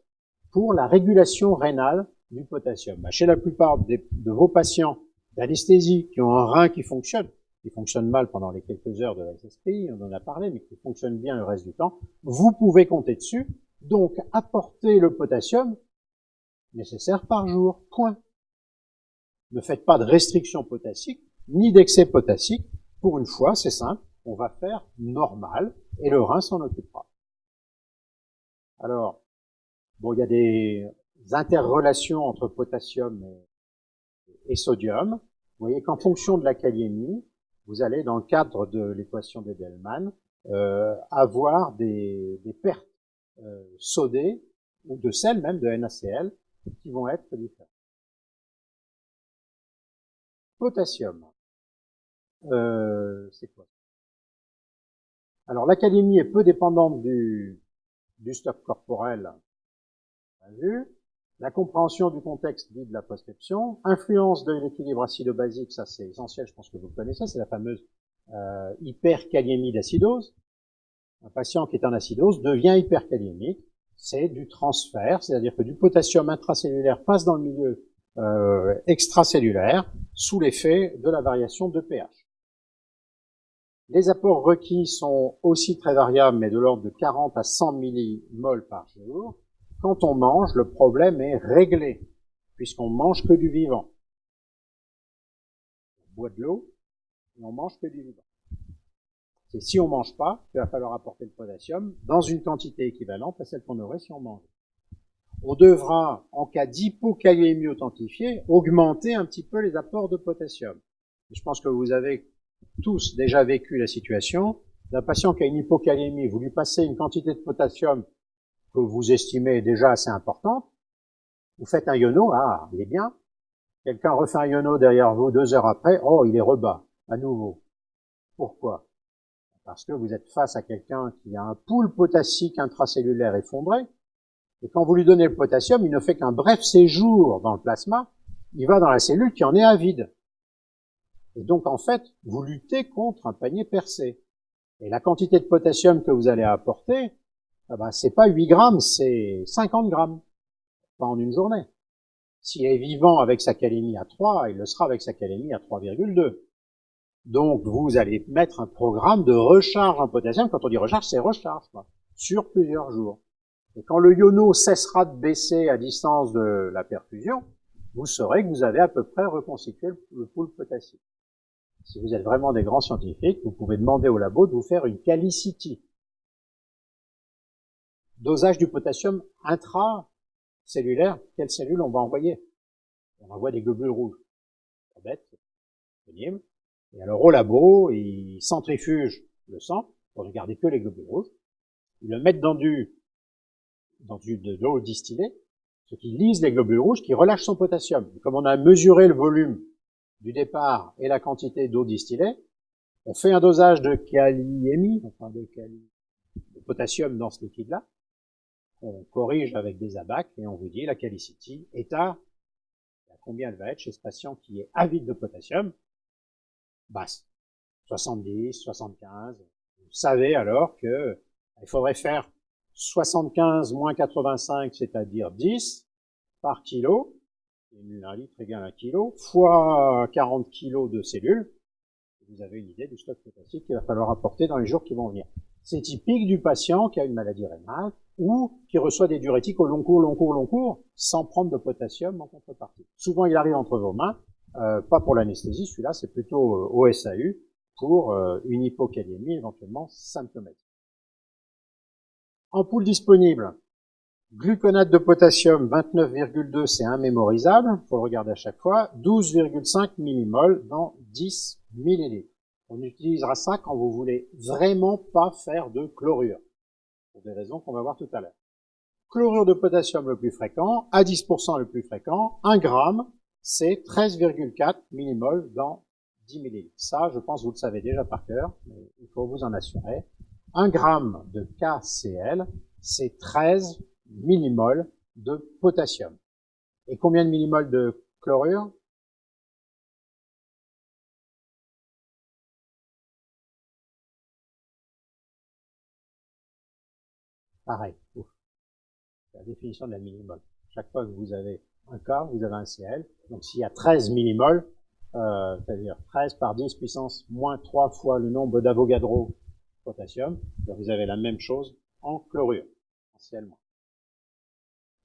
pour la régulation rénale du potassium. Chez la plupart de vos patients d'anesthésie qui ont un rein qui fonctionne mal pendant les quelques heures de la SSPI, on en a parlé, mais qui fonctionne bien le reste du temps, vous pouvez compter dessus, donc apporter le potassium nécessaire par jour, point. Ne faites pas de restriction potassique, ni d'excès potassique, pour une fois, c'est simple, on va faire normal, et le rein s'en occupera. Alors, bon, il y a des interrelations entre potassium et sodium. Vous voyez qu'en fonction de la kaliémie, vous allez, dans le cadre de l'équation d'Edelman, avoir des pertes sodées, ou de sel même, de NaCl, qui vont être différentes. Potassium. C'est quoi? Alors, la kaliémie est peu dépendante du stock corporel, on a vu. La compréhension du contexte dit de la prescription. Influence de l'équilibre acido-basique, ça c'est essentiel, je pense que vous le connaissez, c'est la fameuse hyperkaliémie d'acidose. Un patient qui est en acidose devient hyperkaliémique. C'est du transfert, c'est-à-dire que du potassium intracellulaire passe dans le milieu extracellulaire sous l'effet de la variation de pH. Les apports requis sont aussi très variables, mais de l'ordre de 40 à 100 millimoles par jour. Quand on mange, le problème est réglé, puisqu'on mange que du vivant. On boit de l'eau, et on mange que du vivant. C'est si on mange pas, qu'il va falloir apporter le potassium dans une quantité équivalente à celle qu'on aurait si on mange. On devra, en cas d'hypokaliémie authentifiée, augmenter un petit peu les apports de potassium. Je pense que vous avez tous déjà vécu la situation d'un patient qui a une hypokaliémie, vous lui passez une quantité de potassium que vous estimez déjà assez importante, vous faites un iono, ah, il est bien, quelqu'un refait un iono derrière vous 2 heures après, oh, il est rebas, à nouveau. Pourquoi? Parce que vous êtes face à quelqu'un qui a un pool potassique intracellulaire effondré, et quand vous lui donnez le potassium, il ne fait qu'un bref séjour dans le plasma, il va dans la cellule qui en est avide. Et donc, en fait, vous luttez contre un panier percé. Et la quantité de potassium que vous allez apporter, c'est pas 8 grammes, c'est 50 grammes. Pas en une journée. S'il est vivant avec sa kaliémie à 3, il le sera avec sa kaliémie à 3,2. Donc, vous allez mettre un programme de recharge en potassium. Quand on dit recharge, c'est recharge, quoi, sur plusieurs jours. Et quand le iono cessera de baisser à distance de la perfusion, vous saurez que vous avez à peu près reconstitué le pool potassique. Si vous êtes vraiment des grands scientifiques, vous pouvez demander au labo de vous faire une Calicity. Dosage du potassium intracellulaire, quelle cellule on va envoyer? On envoie des globules rouges. Pas bête, c'est disponible. Et alors au labo, ils centrifugent le sang pour ne garder que les globules rouges. Ils le mettent dans de l'eau distillée, ce qui lise les globules rouges, qui relâche son potassium. Et comme on a mesuré le volume du départ et la quantité d'eau distillée, on fait un dosage de kaliémie, enfin de potassium dans ce liquide-là. On corrige avec des abacs et on vous dit la Calicity est à combien elle va être chez ce patient qui est avide de potassium? Basse. 70, 75. Vous savez alors que il faudrait faire 75 moins 85, c'est-à-dire 10 par kilo. Un litre égale 1 kilo, fois 40 kilos de cellules. Vous avez une idée du stock potassique qu'il va falloir apporter dans les jours qui vont venir. C'est typique du patient qui a une maladie rénale ou qui reçoit des diurétiques au long cours, sans prendre de potassium en contrepartie. Souvent, il arrive entre vos mains, pas pour l'anesthésie, celui-là, c'est plutôt au SAU pour une hypokaliémie éventuellement symptomatique. Ampoule disponible. Gluconate de potassium 29,2, c'est immémorisable, faut le regarder à chaque fois, 12,5 millimoles dans 10 millilitres. On utilisera ça quand vous voulez vraiment pas faire de chlorure, pour des raisons qu'on va voir tout à l'heure. Chlorure de potassium le plus fréquent, à 10% le plus fréquent, 1 gramme, c'est 13,4 millimoles dans 10 millilitres. Ça, je pense que vous le savez déjà par cœur, mais il faut vous en assurer. 1 gramme de KCl c'est 13 millimoles de potassium. Et combien de millimoles de chlorure? Pareil. Ouf. La définition de la millimole. Chaque fois que vous avez un K, vous avez un Cl. Donc s'il y a 13 millimoles, c'est-à-dire 13 par 10 puissance moins 3 fois le nombre d'Avogadro potassium, vous avez la même chose en chlorure, essentiellement.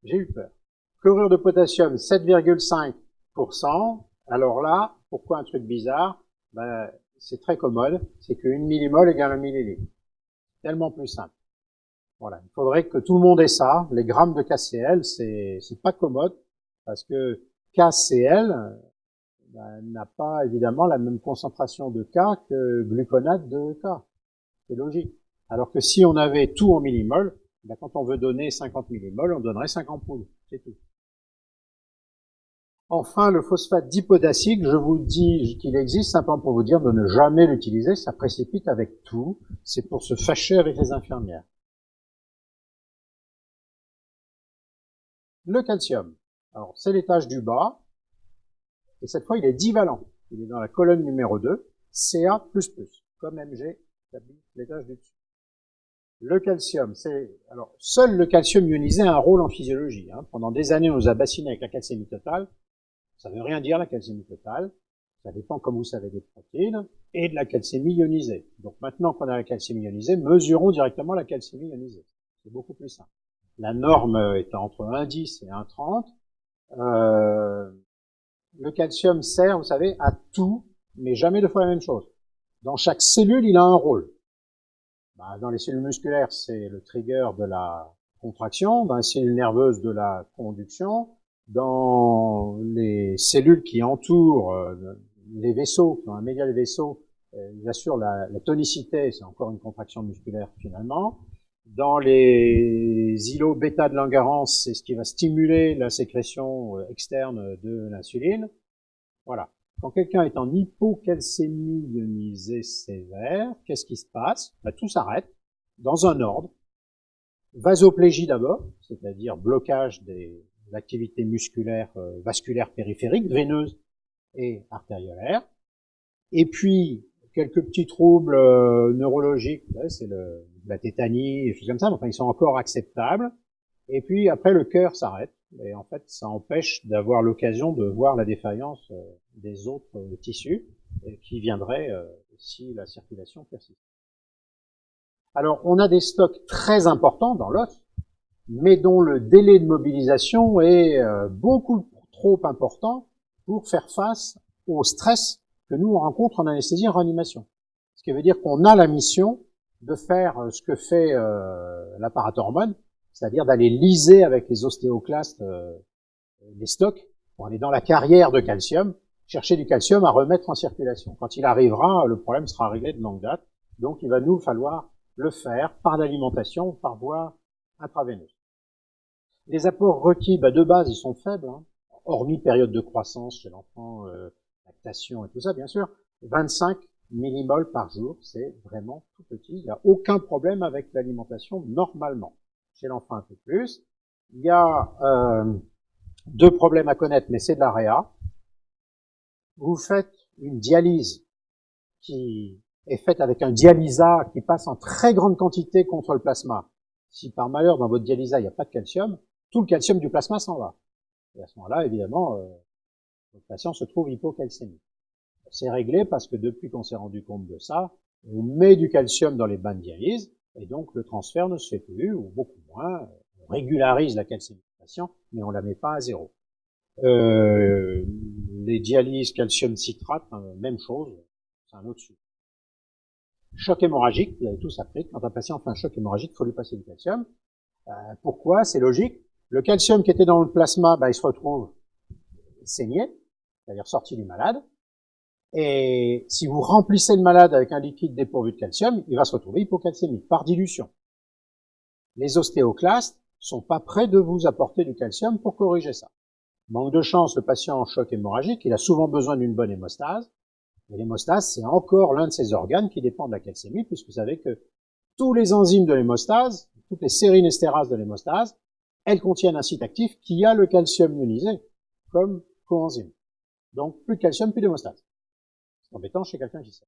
J'ai eu peur. Chlorure de potassium, 7,5%. Alors là, pourquoi un truc bizarre? Ben, c'est très commode, c'est qu'une millimole égale un millilitre. Tellement plus simple. Voilà, il faudrait que tout le monde ait ça. Les grammes de KCl, c'est pas commode, parce que KCl n'a pas évidemment la même concentration de K que gluconate de K. C'est logique. Alors que si on avait tout en millimoles, ben quand on veut donner 50 millimoles, on donnerait 5 ampoules. C'est tout. Enfin, le phosphate dipotassique, je vous dis qu'il existe simplement pour vous dire de ne jamais l'utiliser, ça précipite avec tout. C'est pour se fâcher avec les infirmières. Le calcium. Alors, c'est l'étage du bas, et cette fois, il est divalent. Il est dans la colonne numéro 2, Ca++, comme Mg, l'étage du dessus. Le calcium, alors, seul le calcium ionisé a un rôle en physiologie. Pendant des années, on nous a bassinés avec la calcémie totale. Ça ne veut rien dire, la calcémie totale. Ça dépend, comme vous savez, des protéines et de la calcémie ionisée. Donc maintenant qu'on a la calcémie ionisée, mesurons directement la calcémie ionisée. C'est beaucoup plus simple. La norme est entre 1,10 et 1,30. Le calcium sert, vous savez, à tout, mais jamais deux fois la même chose. Dans chaque cellule, il a un rôle. Dans les cellules musculaires, c'est le trigger de la contraction. Dans les cellules nerveuses, de la conduction. Dans les cellules qui entourent les vaisseaux, qui ont un médial des vaisseaux, ils assurent la tonicité, c'est encore une contraction musculaire finalement. Dans les îlots bêta de Langerhans, c'est ce qui va stimuler la sécrétion externe de l'insuline. Voilà. Quand quelqu'un est en hypocalcémie ionisée sévère, qu'est-ce qui se passe? Tout s'arrête dans un ordre. Vasoplégie d'abord, c'est-à-dire blocage des l'activité musculaire, vasculaire périphérique, veineuse et artériolaire. Et puis, quelques petits troubles neurologiques, c'est la tétanie, des choses comme ça, mais enfin, ils sont encore acceptables. Et puis, après, le cœur s'arrête. Et en fait, ça empêche d'avoir l'occasion de voir la défaillance des autres tissus qui viendraient si la circulation persiste. Alors, on a des stocks très importants dans l'os, mais dont le délai de mobilisation est beaucoup trop important pour faire face au stress que nous on rencontre en anesthésie et en réanimation. Ce qui veut dire qu'on a la mission de faire ce que fait l'apparatormone, c'est-à-dire d'aller liser avec les ostéoclastes les stocks pour aller dans la carrière de calcium, chercher du calcium à remettre en circulation. Quand il arrivera, le problème sera réglé de longue date, donc il va nous falloir le faire par l'alimentation, par voie intraveineuse. Les apports requis, de base, ils sont faibles, hormis période de croissance chez l'enfant, lactation et tout ça, bien sûr. 25 millimoles par jour, c'est vraiment tout petit. Il n'y a aucun problème avec l'alimentation normalement. Chez l'enfant, un peu plus. Il y a deux problèmes à connaître, mais c'est de la réa. Vous faites une dialyse qui est faite avec un dialysat qui passe en très grande quantité contre le plasma. Si par malheur, dans votre dialysat, il n'y a pas de calcium, tout le calcium du plasma s'en va. Et à ce moment-là, évidemment, le patient se trouve hypocalcémique. C'est réglé parce que depuis qu'on s'est rendu compte de ça, on met du calcium dans les bains de dialyse, et donc le transfert ne se fait plus, ou beaucoup moins. On régularise la calcémie du patient, mais on la met pas à zéro. Les dialyses calcium citrate, même chose, c'est un autre sujet. Choc hémorragique, vous avez tous appris, quand un patient fait un choc hémorragique, il faut lui passer du calcium. Pourquoi? C'est logique. Le calcium qui était dans le plasma, il se retrouve saigné, c'est-à-dire sorti du malade. Et si vous remplissez le malade avec un liquide dépourvu de calcium, il va se retrouver hypocalcémique, par dilution. Les ostéoclastes sont pas prêts de vous apporter du calcium pour corriger ça. Manque de chance, le patient en choc hémorragique, il a souvent besoin d'une bonne hémostase. Et l'hémostase, c'est encore l'un de ces organes qui dépend de la calcémie, puisque vous savez que tous les enzymes de l'hémostase, toutes les sérinéstérase de l'hémostase, elles contiennent un site actif qui a le calcium ionisé comme coenzyme. Donc, plus de calcium, plus d'hémostase. C'est embêtant chez quelqu'un qui sait.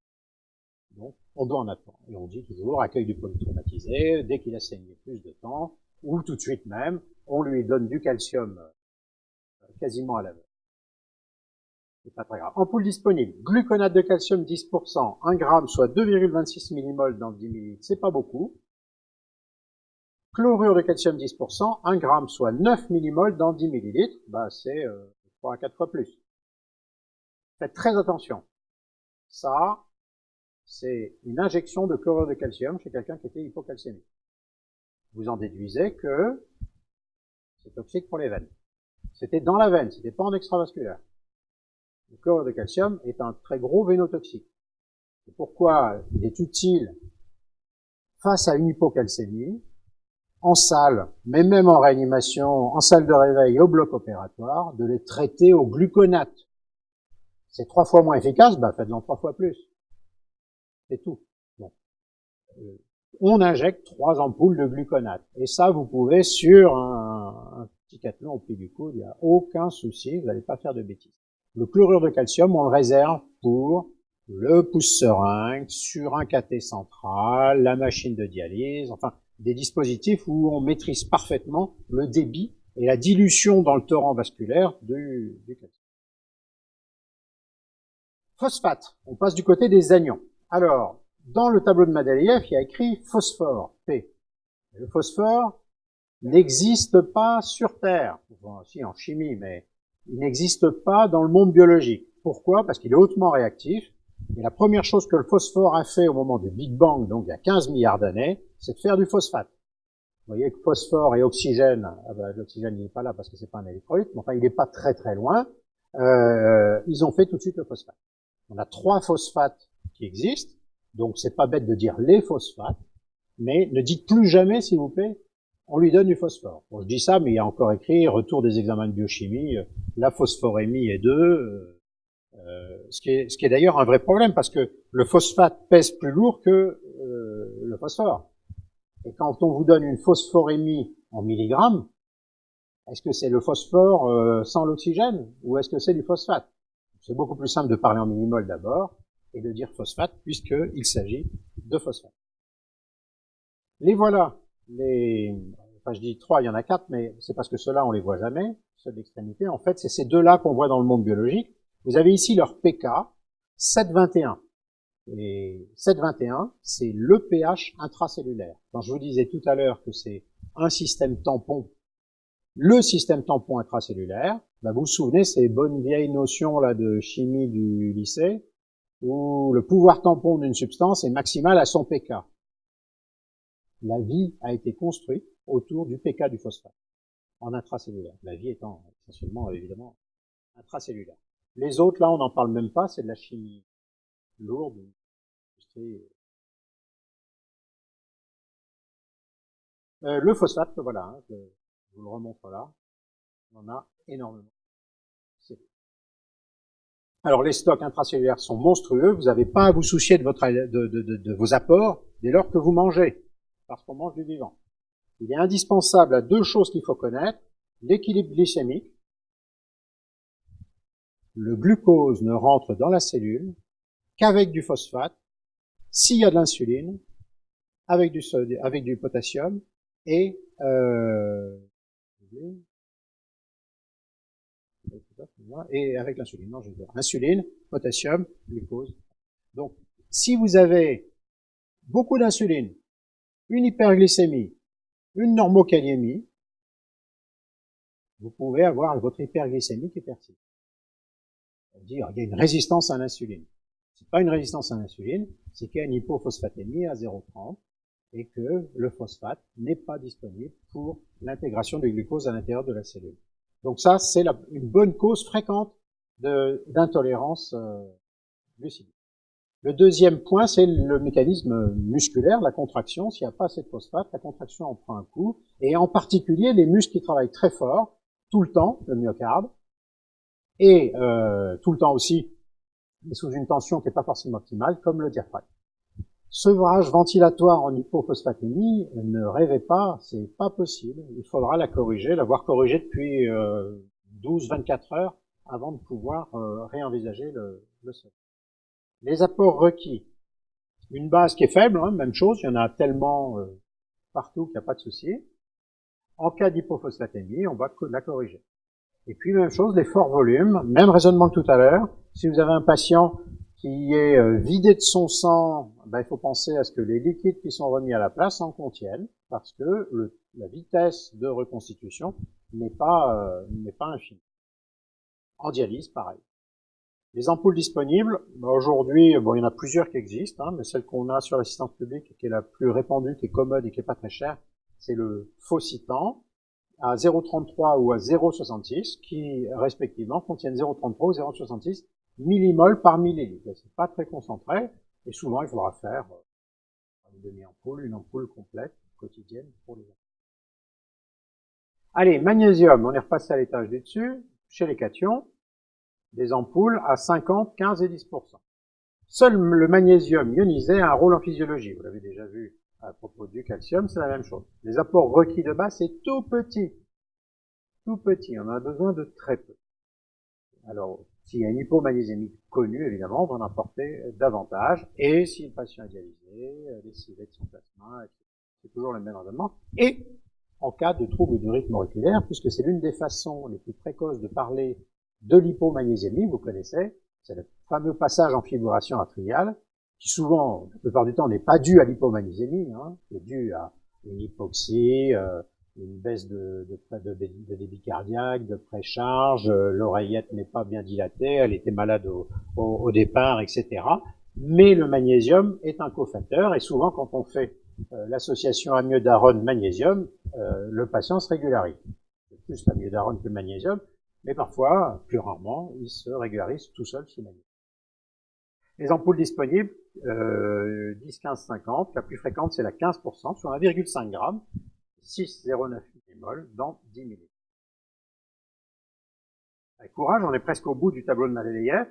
Donc, on doit en attendre. Et on dit toujours, accueil du polytraumatisé, dès qu'il a saigné plus de temps, ou tout de suite même, on lui donne du calcium quasiment à l'aveugle. C'est pas très grave. Ampoule disponible. Gluconate de calcium 10%, 1 gramme, soit 2,26 millimoles dans 10 millilitres, c'est pas beaucoup. Chlorure de calcium 10%, 1 gramme, soit 9 millimoles dans 10 millilitres, bah c'est 3 à 4 fois plus. Faites très attention. Ça, c'est une injection de chlorure de calcium chez quelqu'un qui était hypocalcémique. Vous en déduisez que c'est toxique pour les veines. C'était dans la veine, c'était pas en extravasculaire. Le chlorure de calcium est un très gros vénotoxique. C'est pourquoi il est utile, face à une hypocalcémie, en salle, mais même en réanimation, en salle de réveil, au bloc opératoire, de les traiter au gluconate. C'est 3 fois moins efficace, bah faites-en 3 fois plus. C'est tout. Bon. On injecte 3 ampoules de gluconate. Et ça, vous pouvez sur un petit catelon au pied du coude, il n'y a aucun souci, vous n'allez pas faire de bêtises. Le chlorure de calcium, on le réserve pour le pousse-seringue, sur un cathé central, la machine de dialyse, enfin, des dispositifs où on maîtrise parfaitement le débit et la dilution dans le torrent vasculaire du calcium. Phosphate, on passe du côté des anions. Alors, dans le tableau de Mendeleïev, il y a écrit phosphore, P. Le phosphore n'existe pas sur Terre, enfin, si en chimie, mais il n'existe pas dans le monde biologique. Pourquoi? Parce qu'il est hautement réactif. Et la première chose que le phosphore a fait au moment du Big Bang, donc il y a 15 milliards d'années, c'est de faire du phosphate. Vous voyez que phosphore et oxygène, l'oxygène il n'est pas là parce que c'est pas un électrolyte, mais enfin il n'est pas très très loin, ils ont fait tout de suite le phosphate. On a 3 phosphates qui existent, donc c'est pas bête de dire les phosphates, mais ne dites plus jamais, s'il vous plaît, on lui donne du phosphore. Bon, je dis ça, mais il y a encore écrit, retour des examens de biochimie, la phosphorémie est 2, ce qui est d'ailleurs un vrai problème, parce que le phosphate pèse plus lourd que le phosphore. Et quand on vous donne une phosphorémie en milligrammes, est-ce que c'est le phosphore sans l'oxygène, ou est-ce que c'est du phosphate? C'est beaucoup plus simple de parler en millimoles d'abord, et de dire phosphate, puisqu'il s'agit de phosphate. Les voilà, enfin je dis 3, il y en a 4, mais c'est parce que ceux-là on les voit jamais, ceux d'extrémité. En fait, c'est ces 2-là qu'on voit dans le monde biologique. Vous avez ici leur pK, 7,21. Et 7,21, c'est le pH intracellulaire. Quand je vous disais tout à l'heure que c'est un système tampon, le système tampon intracellulaire, bah vous vous souvenez ces bonnes vieilles notions là de chimie du lycée, où le pouvoir tampon d'une substance est maximal à son pK. La vie a été construite autour du pK du phosphate, en intracellulaire. La vie étant essentiellement, évidemment, intracellulaire. Les autres, là, on n'en parle même pas, c'est de la chimie lourde. Le phosphate, voilà, hein, je vous le remontre là. On en a énormément. Alors, les stocks intracellulaires sont monstrueux. Vous n'avez pas à vous soucier de vos apports dès lors que vous mangez, parce qu'on mange du vivant. Il est indispensable à 2 choses qu'il faut connaître. L'équilibre glycémique. Le glucose ne rentre dans la cellule qu'avec du phosphate, s'il y a de l'insuline, avec du potassium et avec l'insuline. Non, je veux dire insuline, potassium, glucose. Donc, si vous avez beaucoup d'insuline, une hyperglycémie, une normokaliémie, vous pouvez avoir votre hyperglycémie qui est persiste. C'est-à-dire, il y a une résistance à l'insuline. C'est pas une résistance à l'insuline, c'est qu'il y a une hypophosphatémie à 0,30 et que le phosphate n'est pas disponible pour l'intégration du glucose à l'intérieur de la cellule. Donc ça, c'est une bonne cause fréquente d'intolérance glucidique. Le deuxième point, c'est le mécanisme musculaire, la contraction. S'il n'y a pas assez de phosphate, la contraction en prend un coup. Et en particulier, les muscles qui travaillent très fort, tout le temps, le myocarde, et tout le temps aussi, mais sous une tension qui n'est pas forcément optimale, comme le diaphragme. Sevrage ventilatoire en hypophosphatémie, ne rêvez pas, c'est pas possible. Il faudra la corriger, l'avoir corrigée depuis 12-24 heures avant de pouvoir réenvisager le sol. Les apports requis. Une base qui est faible, hein, même chose, il y en a tellement partout qu'il n'y a pas de souci. En cas d'hypophosphatémie, on va la corriger. Et puis même chose, les forts volumes, même raisonnement que tout à l'heure. Si vous avez un patient qui est vidé de son sang, ben, il faut penser à ce que les liquides qui sont remis à la place en contiennent, parce que la vitesse de reconstitution n'est pas infinie. En dialyse, pareil. Les ampoules disponibles, ben aujourd'hui, bon, il y en a plusieurs qui existent, hein, mais celle qu'on a sur l'assistance publique, qui est la plus répandue, qui est commode et qui est pas très chère, c'est le Focitan à 0,33 ou à 0,66, qui respectivement contiennent 0,33 ou 0,66 millimoles par millilitre. C'est pas très concentré, et souvent il faudra faire une demi-ampoule, une ampoule complète quotidienne pour les enfants. Allez, magnésium, on est repassé à l'étage du dessus, chez les cations, des ampoules à 50, 15 et 10%. Seul le magnésium ionisé a un rôle en physiologie. Vous l'avez déjà vu à propos du calcium, c'est la même chose. Les apports requis de base, c'est tout petit. Tout petit, on a besoin de très peu. Alors, s'il y a une hypomagnésémie connue, évidemment, on va en apporter davantage. Et si le patient est dialysé, les civets de son plasma, c'est toujours le même raisonnement. Et en cas de trouble du rythme auriculaire, puisque c'est l'une des façons les plus précoces de parler de l'hypomagnésémie, vous connaissez, c'est le fameux passage en fibrillation atriale, qui souvent, la plupart du temps, n'est pas dû à l'hypomagnésémie, hein, c'est dû à une hypoxie, une baisse de débit cardiaque, de précharge, l'oreillette n'est pas bien dilatée, elle était malade au départ, etc. Mais le magnésium est un cofacteur, et souvent quand on fait l'association amiodarone-magnésium, le patient se régularise. C'est plus l'amiodarone que le magnésium, mais parfois, plus rarement, il se régularise tout seul sous magnésium. Les ampoules disponibles, 10, 15, 50, la plus fréquente c'est la 15%, sur 1,5 g, 6,09 millimoles dans 10 ml. Avec courage, on est presque au bout du tableau de Mendeleïev.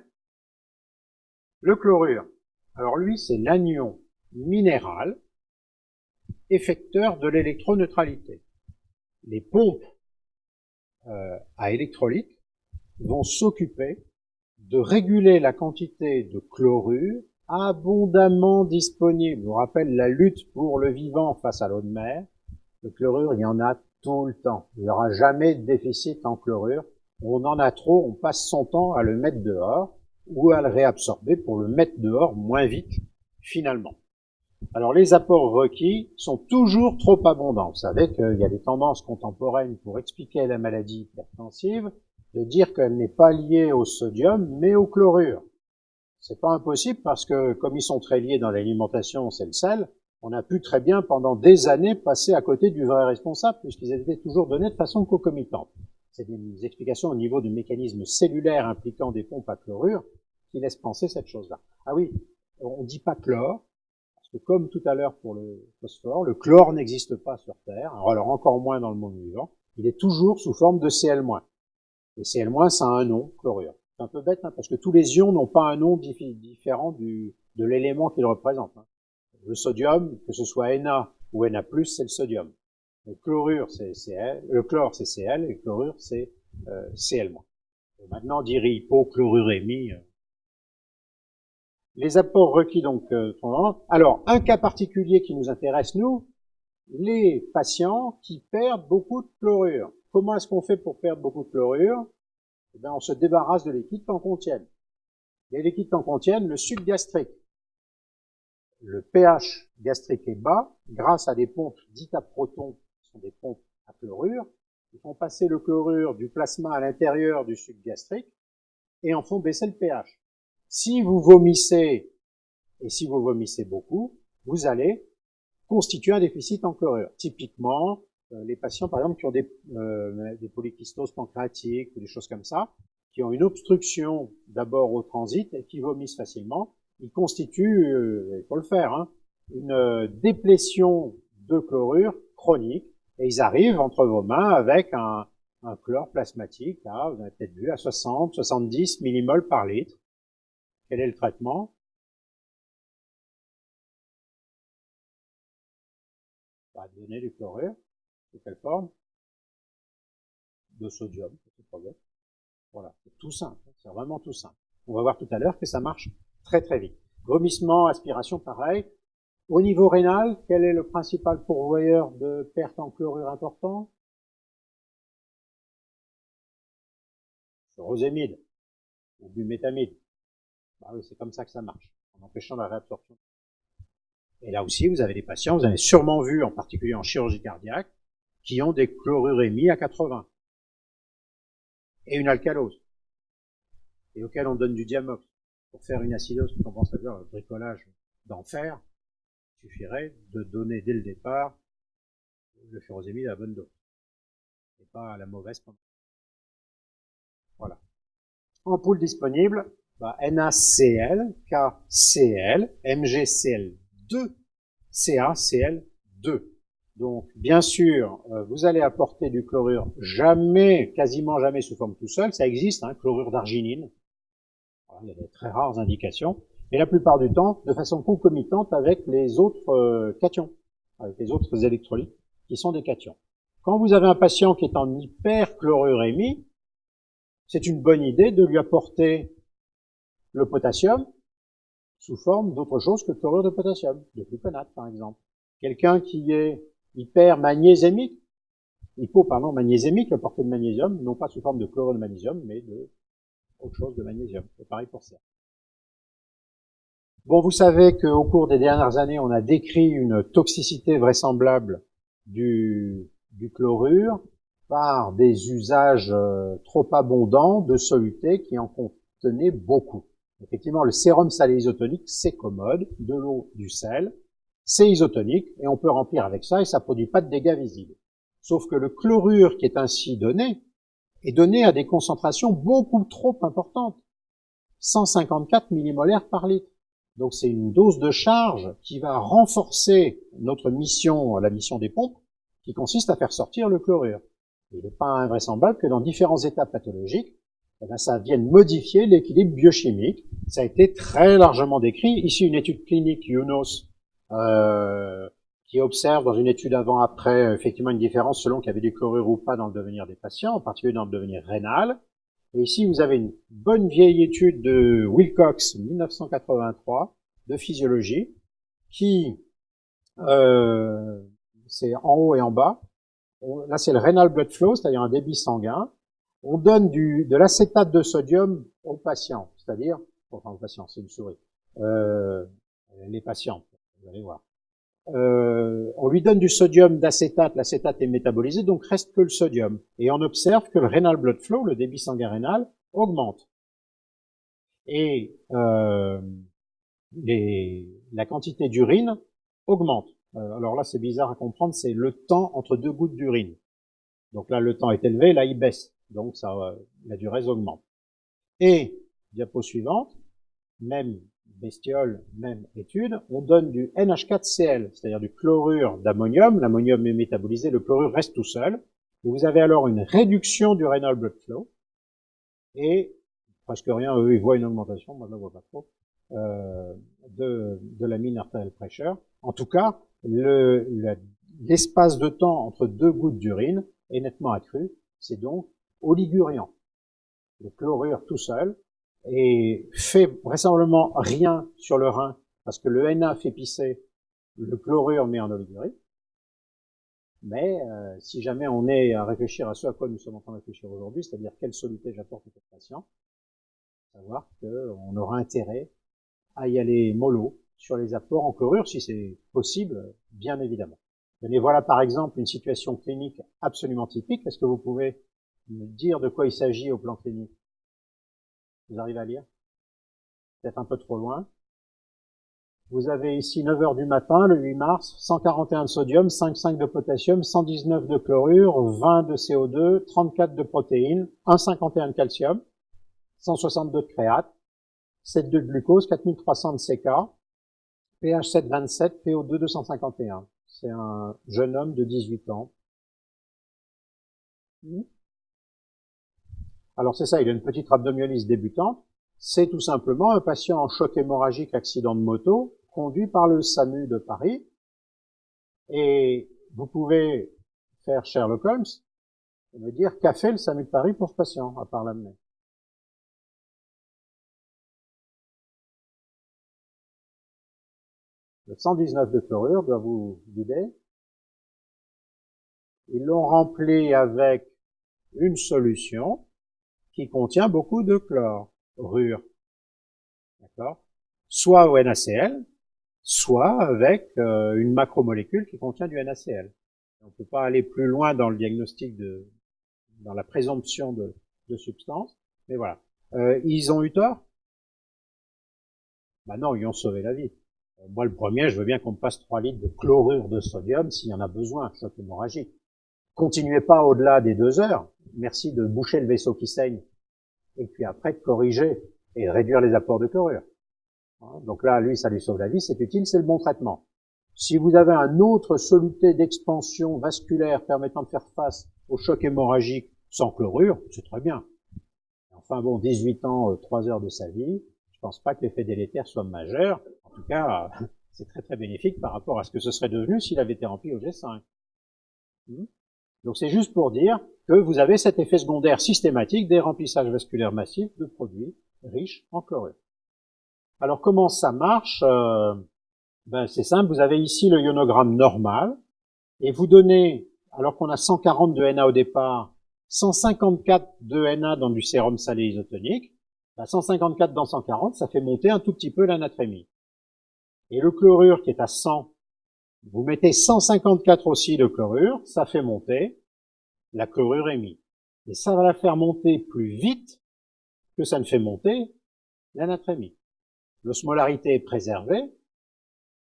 Le chlorure, alors lui c'est l'anion minéral effecteur de l'électroneutralité. Les pompes à électrolyte vont s'occuper de réguler la quantité de chlorure abondamment disponible. Je vous rappelle la lutte pour le vivant face à l'eau de mer. Le chlorure, il y en a tout le temps. Il n'y aura jamais de déficit en chlorure. On en a trop, on passe son temps à le mettre dehors ou à le réabsorber pour le mettre dehors moins vite, finalement. Alors les apports requis sont toujours trop abondants. Vous savez qu'il y a des tendances contemporaines pour expliquer la maladie hypertensive, de dire qu'elle n'est pas liée au sodium, mais au chlorure. C'est pas impossible parce que, comme ils sont très liés dans l'alimentation, c'est le sel, on a pu très bien, pendant des années, passer à côté du vrai responsable, puisqu'ils étaient toujours donnés de façon concomitante. C'est des explications au niveau du mécanisme cellulaire impliquant des pompes à chlorure qui laissent penser cette chose-là. Ah oui, on dit pas chlore, parce que comme tout à l'heure pour le phosphore, le chlore n'existe pas sur Terre, alors encore moins dans le monde vivant, il est toujours sous forme de Cl-. Et Cl-, ça a un nom, chlorure. C'est un peu bête, hein, parce que tous les ions n'ont pas un nom différent de l'élément qu'ils représentent. Hein. Le sodium, que ce soit Na ou Na+, c'est le sodium. Le chlorure, c'est Cl, le chlore, c'est Cl, et le chlorure, c'est Cl-. Et maintenant, dire hypochlorurémie. Les apports requis, donc, alors, un cas particulier qui nous intéresse, nous, les patients qui perdent beaucoup de chlorure. Comment est-ce qu'on fait pour perdre beaucoup de chlorure? Eh bien, on se débarrasse de liquides qui en contiennent. Les liquides qui en contiennent le suc gastrique. Le pH gastrique est bas grâce à des pompes dites à protons, qui sont des pompes à chlorure. Ils font passer le chlorure du plasma à l'intérieur du suc gastrique et en font baisser le pH. Si vous vomissez, et si vous vomissez beaucoup, vous allez constituer un déficit en chlorure. Typiquement, les patients, par exemple, qui ont des polykystoses pancréatiques ou des choses comme ça, qui ont une obstruction d'abord au transit et qui vomissent facilement, ils constituent, il faut le faire, hein, une déplétion de chlorure chronique, et ils arrivent entre vos mains avec un chlore plasmatique, là, vous avez peut-être vu, à 60, 70 millimoles par litre. Quel est le traitement? va donner du chlorure. De quelle forme? De sodium, c'est le problème. Voilà, c'est tout simple, c'est vraiment tout simple. On va voir tout à l'heure que ça marche très très vite. Vomissement, aspiration, pareil. Au niveau rénal, quel est le principal pourvoyeur de perte en chlorure important? Furosémide ou bumétamide. Bah oui, c'est comme ça que ça marche, en empêchant la réabsorption. Et là aussi, vous avez des patients, vous avez sûrement vu, en particulier en chirurgie cardiaque, qui ont des chlorurémies à 80 et une alcalose, et auxquels on donne du diamox. Pour faire une acidose, on pense à dire le bricolage d'enfer, il suffirait de donner dès le départ le furosémide à la bonne dose, et pas à la mauvaise. Voilà. Ampoule disponible, bah, NaCl, KCl, MgCl2, CaCl2. Donc, bien sûr, vous allez apporter du chlorure jamais, quasiment jamais sous forme tout seul. Ça existe, hein, chlorure d'arginine. Voilà, il y a des très rares indications. Et la plupart du temps, de façon concomitante avec les autres cations, avec les autres électrolytes qui sont des cations. Quand vous avez un patient qui est en hyperchlorurémie, c'est une bonne idée de lui apporter le potassium sous forme d'autre chose que chlorure de potassium, de gluconate par exemple. Quelqu'un qui est hypermagnésémique, magnésémique, apporter de magnésium, non pas sous forme de chlorure de magnésium, mais de autre chose de magnésium. C'est pareil pour ça. Bon, vous savez qu'au cours des dernières années, on a décrit une toxicité vraisemblable du chlorure par des usages trop abondants de solutés qui en contenaient beaucoup. Effectivement, le sérum salé isotonique, c'est commode, de l'eau, du sel, c'est isotonique, et on peut remplir avec ça, et ça produit pas de dégâts visibles. Sauf que le chlorure qui est ainsi donné, est donné à des concentrations beaucoup trop importantes. 154 millimolaires par litre. Donc c'est une dose de charge qui va renforcer notre mission, la mission des pompes, qui consiste à faire sortir le chlorure. Il n'est pas invraisemblable que dans différents états pathologiques, ça vienne modifier l'équilibre biochimique. Ça a été très largement décrit. Ici, une étude clinique, Younos, qui observe dans une étude avant-après effectivement une différence selon qu'il y avait du chlorure ou pas dans le devenir des patients, en particulier dans le devenir rénal. Et ici, vous avez une bonne vieille étude de Wilcox, 1983, de physiologie, qui, c'est en haut et en bas. Là, c'est le renal blood flow, c'est-à-dire un débit sanguin. On donne de l'acétate de sodium aux patients, c'est-à-dire, enfin aux patients, c'est une souris, les patients, vous allez voir. On lui donne du sodium d'acétate, l'acétate est métabolisé, donc reste que le sodium. Et on observe que le renal blood flow, le débit sanguin rénal, augmente. Et la quantité d'urine augmente. Alors là, c'est bizarre à comprendre, c'est le temps entre deux gouttes d'urine. Donc là, le temps est élevé, là, il baisse. Donc la durée augmente. Et, diapo suivante, même bestiole, même étude, on donne du NH4Cl, c'est-à-dire du chlorure d'ammonium. L'ammonium est métabolisé, le chlorure reste tout seul. Et vous avez alors une réduction du renal blood flow. Et presque rien, eux, ils voient une augmentation, moi je ne la vois pas trop, de la mean arterial pressure. En tout cas, l'espace de temps entre deux gouttes d'urine est nettement accru. C'est donc oliguriant. Le chlorure tout seul, et fait vraisemblablement rien sur le rein, parce que le Na fait pisser, le chlorure met en oligurie. Mais si jamais on est à réfléchir à ce à quoi nous sommes en train de réfléchir aujourd'hui, c'est-à-dire quel soluté j'apporte à ce patient, savoir qu'on aura intérêt à y aller mollo sur les apports en chlorure, si c'est possible, bien évidemment. Mais voilà par exemple une situation clinique absolument typique. Est-ce que vous pouvez me dire de quoi il s'agit au plan clinique? Vous arrivez à lire? Peut-être un peu trop loin. Vous avez ici 9 heures du matin, le 8 mars, 141 de sodium, 5,5 de potassium, 119 de chlorure, 20 de CO2, 34 de protéines, 1,51 de calcium, 162 de créate, 7 de glucose, 4300 de CK, pH 7,27, PO2 251. C'est un jeune homme de 18 ans. Alors c'est ça, il a une petite rhabdomyolyse débutante. C'est tout simplement un patient en choc hémorragique accident de moto, conduit par le SAMU de Paris. Et vous pouvez faire Sherlock Holmes et me dire qu'a fait le SAMU de Paris pour ce patient, à part l'amener. Le 119 de chlorure doit vous guider. Ils l'ont rempli avec une solution qui contient beaucoup de chlorure. D'accord? Soit au NaCl, soit avec une macromolécule qui contient du NaCl. On ne peut pas aller plus loin dans le diagnostic dans la présomption de substance, mais voilà. Ils ont eu tort? Ben non, ils ont sauvé la vie. Moi, le premier, je veux bien qu'on me passe 3 litres de chlorure de sodium s'il y en a besoin, choc hémorragique. Continuez pas au-delà des 2 heures. Merci de boucher le vaisseau qui saigne. Et puis après, de corriger et réduire les apports de chlorure. Donc là, lui, ça lui sauve la vie, c'est utile, c'est le bon traitement. Si vous avez un autre soluté d'expansion vasculaire permettant de faire face au choc hémorragique sans chlorure, c'est très bien. Enfin bon, 18 ans, 3 heures de sa vie, je pense pas que l'effet délétère soit majeur. En tout cas, c'est très très bénéfique par rapport à ce que ce serait devenu s'il avait été rempli au G5. Donc c'est juste pour dire que vous avez cet effet secondaire systématique des remplissages vasculaires massifs de produits riches en chlorure. Alors comment ça marche? C'est simple, vous avez ici le ionogramme normal, et vous donnez, alors qu'on a 140 de Na au départ, 154 de Na dans du sérum salé isotonique, 154 dans 140, ça fait monter un tout petit peu l'anatrémie. Et le chlorure qui est à 100, vous mettez 154 aussi de chlorure, ça fait monter la chlorurémie. Et ça va la faire monter plus vite que ça ne fait monter l'anatrémie. L'osmolarité est préservée.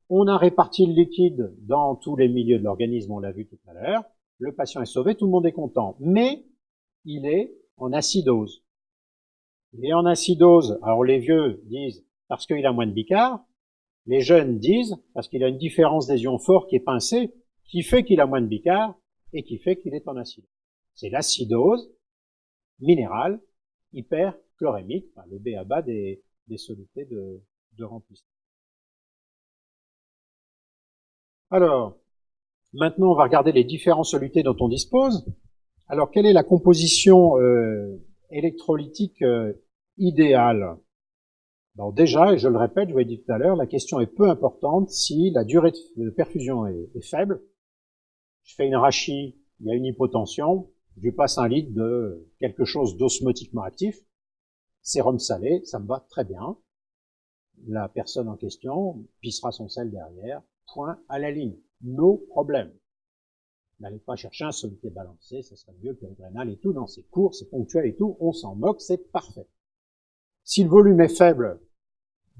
On a réparti le liquide dans tous les milieux de l'organisme, on l'a vu tout à l'heure. Le patient est sauvé, tout le monde est content. Mais il est en acidose. Il est en acidose. Alors les vieux disent parce qu'il a moins de bicard. Les jeunes disent parce qu'il a une différence des ions forts qui est pincée, qui fait qu'il a moins de bicard et qui fait qu'il est en acidose. C'est l'acidose minérale hyperchlorémique, enfin, le B.A.B.A. des solutés de remplissage. Alors, maintenant, on va regarder les différents solutés dont on dispose. Alors, quelle est la composition électrolytique idéale? Bon, déjà, et je le répète, je vous l'ai dit tout à l'heure, la question est peu importante si la durée de perfusion est faible. Je fais une rachie, il y a une hypotension, je lui passe un litre de quelque chose d'osmotiquement actif, sérum salé, ça me va très bien. La personne en question pissera son sel derrière, point à la ligne, no problème. N'allez pas chercher un soluté balancé, ça serait mieux que le Grenal et tout, non, c'est court, c'est ponctuel et tout, on s'en moque, c'est parfait. Si le volume est faible,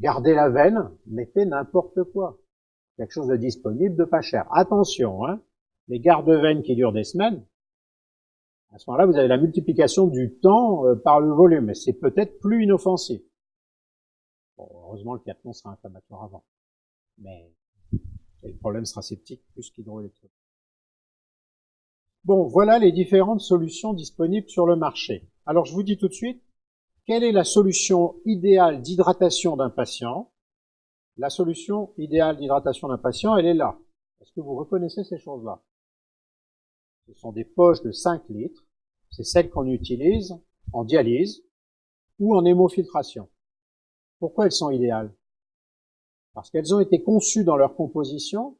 gardez la veine, mettez n'importe quoi. Quelque chose de disponible, de pas cher. Attention, hein, les garde-veines qui durent des semaines, à ce moment-là, vous avez la multiplication du temps par le volume, et c'est peut-être plus inoffensif. Bon, heureusement, le cathlon sera inflammatoire avant. Mais le problème sera septique plus qu'hydroélectrique. Bon, voilà les différentes solutions disponibles sur le marché. Alors, je vous dis tout de suite, quelle est la solution idéale d'hydratation d'un patient? La solution idéale d'hydratation d'un patient, elle est là. Est-ce que vous reconnaissez ces choses-là? Ce sont des poches de 5 litres. C'est celles qu'on utilise en dialyse ou en hémofiltration. Pourquoi elles sont idéales? Parce qu'elles ont été conçues dans leur composition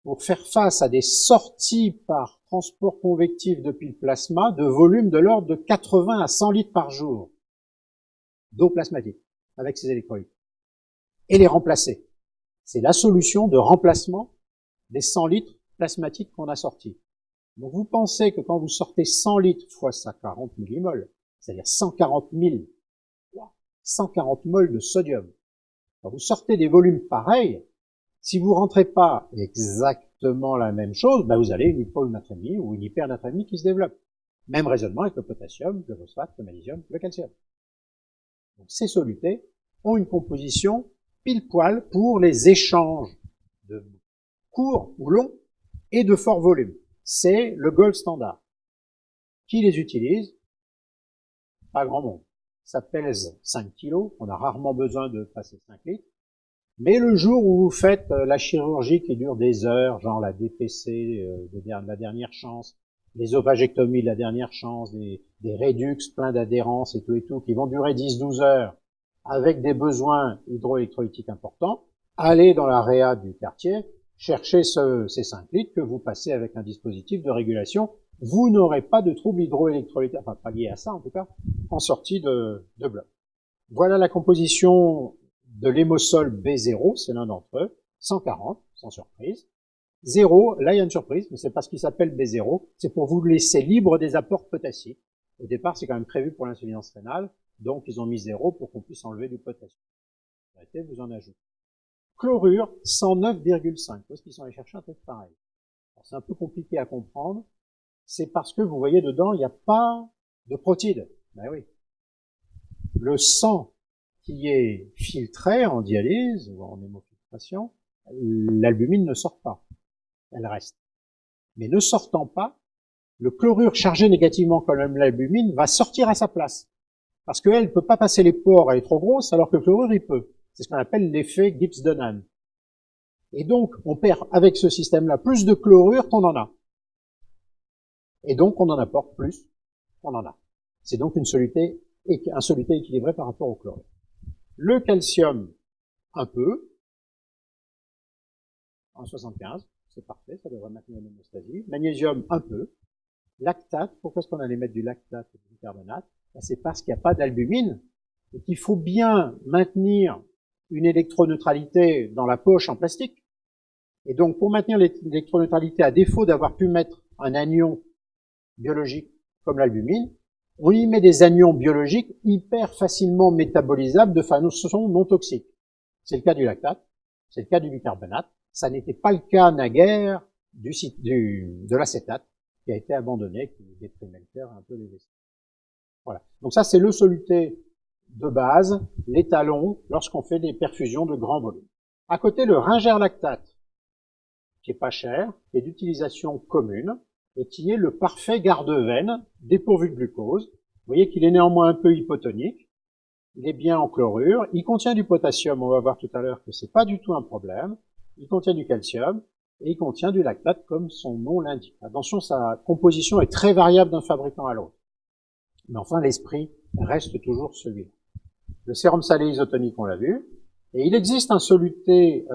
pour faire face à des sorties par transport convectif depuis le plasma de volume de l'ordre de 80 à 100 litres par jour d'eau plasmatique avec ces électrolytes. Et les remplacer. C'est la solution de remplacement des 100 litres plasmatiques qu'on a sortis. Donc vous pensez que quand vous sortez 100 litres fois ça 40 millimoles, c'est-à-dire 140 000, 140 moles de sodium, quand vous sortez des volumes pareils, si vous rentrez pas exactement la même chose, ben vous avez une hyponatrémie ou une hypernatrémie qui se développe. Même raisonnement avec le potassium, le phosphate, le magnésium, le calcium. Donc ces solutés ont une composition pile poil pour les échanges de courts ou longs et de fort volume. C'est le gold standard. Qui les utilise? Pas grand monde. Ça pèse 5 kilos, on a rarement besoin de passer 5 litres. Mais le jour où vous faites la chirurgie qui dure des heures, genre la DPC de la dernière chance, les ovagectomies de la dernière chance, des rédux pleins d'adhérence et tout, qui vont durer 10-12 heures, avec des besoins hydroélectrolytiques importants, allez dans la réa du quartier, cherchez ces 5 litres que vous passez avec un dispositif de régulation. Vous n'aurez pas de troubles hydroélectrolytiques, enfin pas liés à ça en tout cas, en sortie de bloc. Voilà la composition de l'hémosol B0, c'est l'un d'entre eux, 140, sans surprise. 0, là il y a une surprise, mais c'est pas ce qui s'appelle B0, c'est pour vous laisser libre des apports potassiques. Au départ, c'est quand même prévu pour l'insuffisance rénale, donc ils ont mis 0 pour qu'on puisse enlever du potassium. Arrêtez, vous en ajoutez. Chlorure, 109,5. Où est-ce qu'ils sont allés chercher un truc pareil? C'est un peu compliqué à comprendre, c'est parce que vous voyez dedans, il n'y a pas de protide. Ben oui. Le sang qui est filtré en dialyse ou en hémofiltration, l'albumine ne sort pas. Elle reste. Mais ne sortant pas, le chlorure chargé négativement comme l'albumine va sortir à sa place. Parce qu'elle ne peut pas passer les pores, elle est trop grosse, alors que le chlorure, il peut. C'est ce qu'on appelle l'effet Gibbs-Donan. Et donc, on perd avec ce système-là plus de chlorure qu'on en a. Et donc, on en apporte plus qu'on en a. C'est donc un soluté équilibré par rapport au chlorure. Le calcium, un peu, en 75, c'est parfait, ça devrait maintenir l'hémostasie. Magnésium, un peu. Lactate, pourquoi est-ce qu'on allait mettre du lactate et du bicarbonate? C'est parce qu'il n'y a pas d'albumine, et qu'il faut bien maintenir une électroneutralité dans la poche en plastique. Et donc, pour maintenir l'électroneutralité, à défaut d'avoir pu mettre un anion biologique comme l'albumine, on y met des anions biologiques hyper facilement métabolisables de façon non toxique. C'est le cas du lactate, c'est le cas du bicarbonate. Ça n'était pas le cas naguère de l'acétate, qui a été abandonné, qui déprimait le cœur un peu les vaisseaux. Voilà. Donc ça, c'est le soluté de base, l'étalon, lorsqu'on fait des perfusions de grand volume. À côté, le ringerlactate, qui est pas cher, qui est d'utilisation commune, et qui est le parfait garde-veine, dépourvu de glucose. Vous voyez qu'il est néanmoins un peu hypotonique, il est bien en chlorure, il contient du potassium, on va voir tout à l'heure que c'est pas du tout un problème, il contient du calcium, et il contient du lactate comme son nom l'indique. Attention, sa composition est très variable d'un fabricant à l'autre. Mais enfin, l'esprit reste toujours celui-là. Le sérum salé isotonique, on l'a vu, et il existe un soluté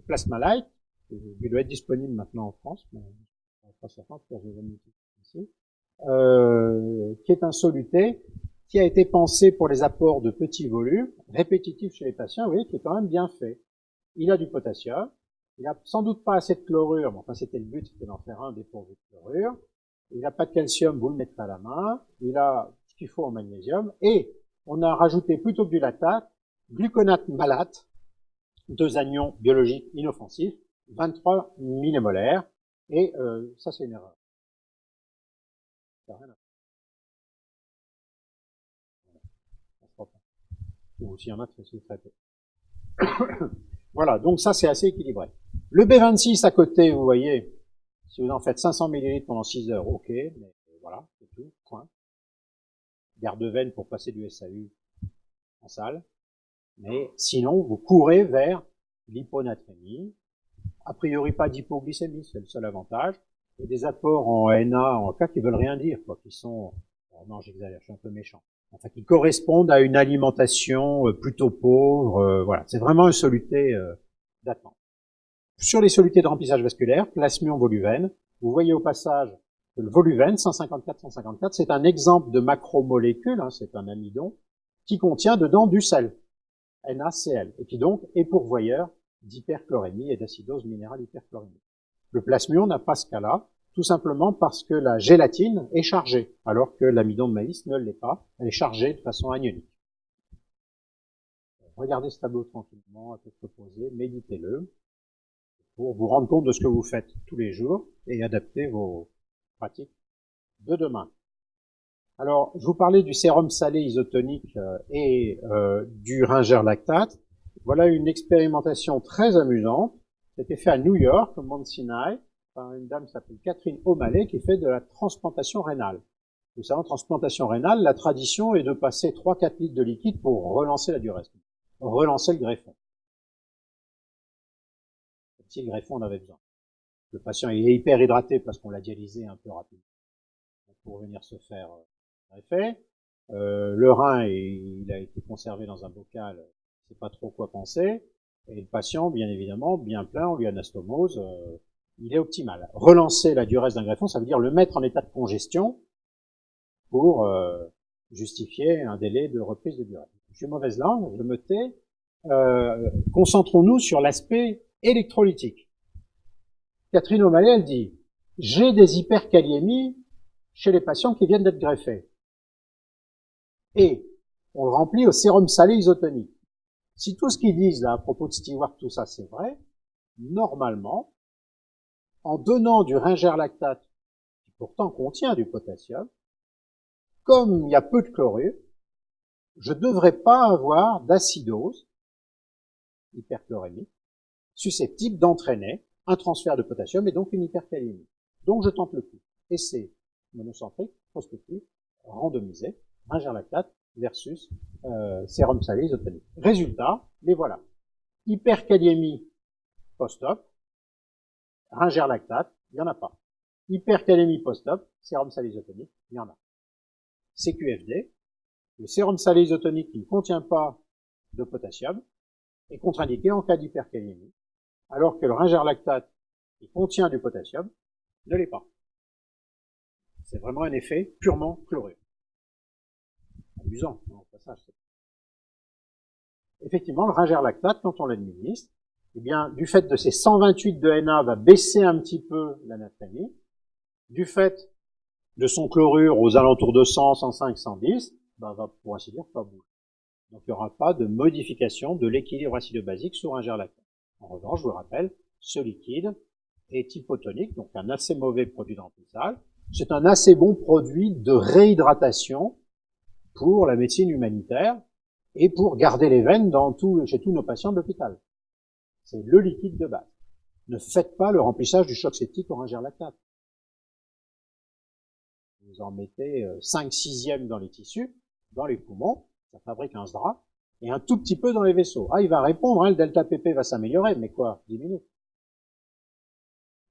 Plasma-Light, qui doit être disponible maintenant en France, mais pas certain, parce que je vais ici, qui est un soluté qui a été pensé pour les apports de petits volumes, répétitifs chez les patients, vous voyez, qui est quand même bien fait. Il a du potassium, il a sans doute pas assez de chlorure, mais enfin c'était le but, c'était d'en faire un dépourvu de chlorure. Il n'a pas de calcium, vous le mettrez à la main. Il a ce qu'il faut en magnésium. Et on a rajouté, plutôt que du lactate, gluconate malate, 2 anions biologiques inoffensifs, 23 millimolaires. Et ça, c'est une erreur. Ou s'il y en a, c'est très peu. Voilà, donc ça, c'est assez équilibré. Le B26 à côté, vous voyez, si vous en faites 500 millilitres pendant 6 heures, ok, mais voilà, c'est tout, point. Garde-veine pour passer du SAU en salle. Mais sinon, vous courez vers l'hyponatrémie. A priori, pas d'hypoglycémie, c'est le seul avantage. Et des apports en NA, en K, qui veulent rien dire, quoi, qui sont, oh non, j'exagère, je suis un peu méchant. Enfin, qui correspondent à une alimentation plutôt pauvre, voilà. C'est vraiment un soluté datant. Sur les solutés de remplissage vasculaire, plasmion, voluvène, vous voyez au passage que le voluvène, 154, c'est un exemple de macromolécule, hein, c'est un amidon, qui contient dedans du sel, NaCl, et qui donc est pourvoyeur d'hyperchlorémie et d'acidose minérale hyperchlorémique. Le plasmion n'a pas ce cas-là, tout simplement parce que la gélatine est chargée, alors que l'amidon de maïs ne l'est pas, elle est chargée de façon anionique. Regardez ce tableau tranquillement, à tête reposée, méditez-le, pour vous rendre compte de ce que vous faites tous les jours et adapter vos pratiques de demain. Alors, je vous parlais du sérum salé isotonique et du ringerlactate. Voilà une expérimentation très amusante. C'était fait à New York, au Mount Sinai, par une dame qui s'appelle Catherine O'Malley, qui fait de la transplantation rénale. Vous savez, en transplantation rénale, la tradition est de passer 3-4 litres de liquide pour relancer la diurèse, relancer le greffon. si le greffon en avait besoin. Le patient est hyper hydraté parce qu'on l'a dialysé un peu rapidement pour venir se faire greffer. Le rein, il a été conservé dans un bocal, je sais pas trop quoi penser. Et le patient, bien évidemment, bien plein, on lui anastomose, il est optimal. Relancer la diurèse d'un greffon, ça veut dire le mettre en état de congestion pour justifier un délai de reprise de diurèse. Je suis mauvaise langue, je me tais. Concentrons-nous sur l'aspect électrolytique. Catherine O'Malley, elle dit « J'ai des hyperkaliémies chez les patients qui viennent d'être greffés. » Et on le remplit au sérum salé isotonique. Si tout ce qu'ils disent là à propos de Stewart, tout ça, c'est vrai, normalement, en donnant du ringerlactate, qui pourtant contient du potassium, comme il y a peu de chlorure, je ne devrais pas avoir d'acidose hyperchlorémique susceptible d'entraîner un transfert de potassium et donc une hyperkaliémie. Donc je tente le coup. Essai monocentrique, prospectif, randomisé, ringerlactate versus sérum salé isotonique. Résultat, les voilà. Hyperkaliémie post-op, ringerlactate, il n'y en a pas. Hyperkaliémie post-op, sérum salé isotonique, il y en a. CQFD, le sérum salé isotonique qui ne contient pas de potassium est contre-indiqué en cas d'hyperkaliémie, alors que le ringerlactate qui contient du potassium ne l'est pas. C'est vraiment un effet purement chlorure. Amusant, non, au passage. Effectivement, le ringerlactate, quand on l'administre, eh bien, du fait de ces 128 de Na, va baisser un petit peu l'anatrémie. Du fait de son chlorure aux alentours de 100, 105, 110, va, pour ainsi dire, pas bouger. Donc, il n'y aura pas de modification de l'équilibre acido-basique sur ringerlactate. En revanche, je vous rappelle, ce liquide est hypotonique, donc un assez mauvais produit de remplissage. C'est un assez bon produit de réhydratation pour la médecine humanitaire et pour garder les veines chez tous nos patients de l'hôpital. C'est le liquide de base. Ne faites pas le remplissage du choc septique au ringerlactate. Vous en mettez 5/6 dans les tissus, dans les poumons, ça fabrique un SDRA, et un tout petit peu dans les vaisseaux. Ah, il va répondre, hein, le delta PP va s'améliorer, mais quoi, 10 minutes.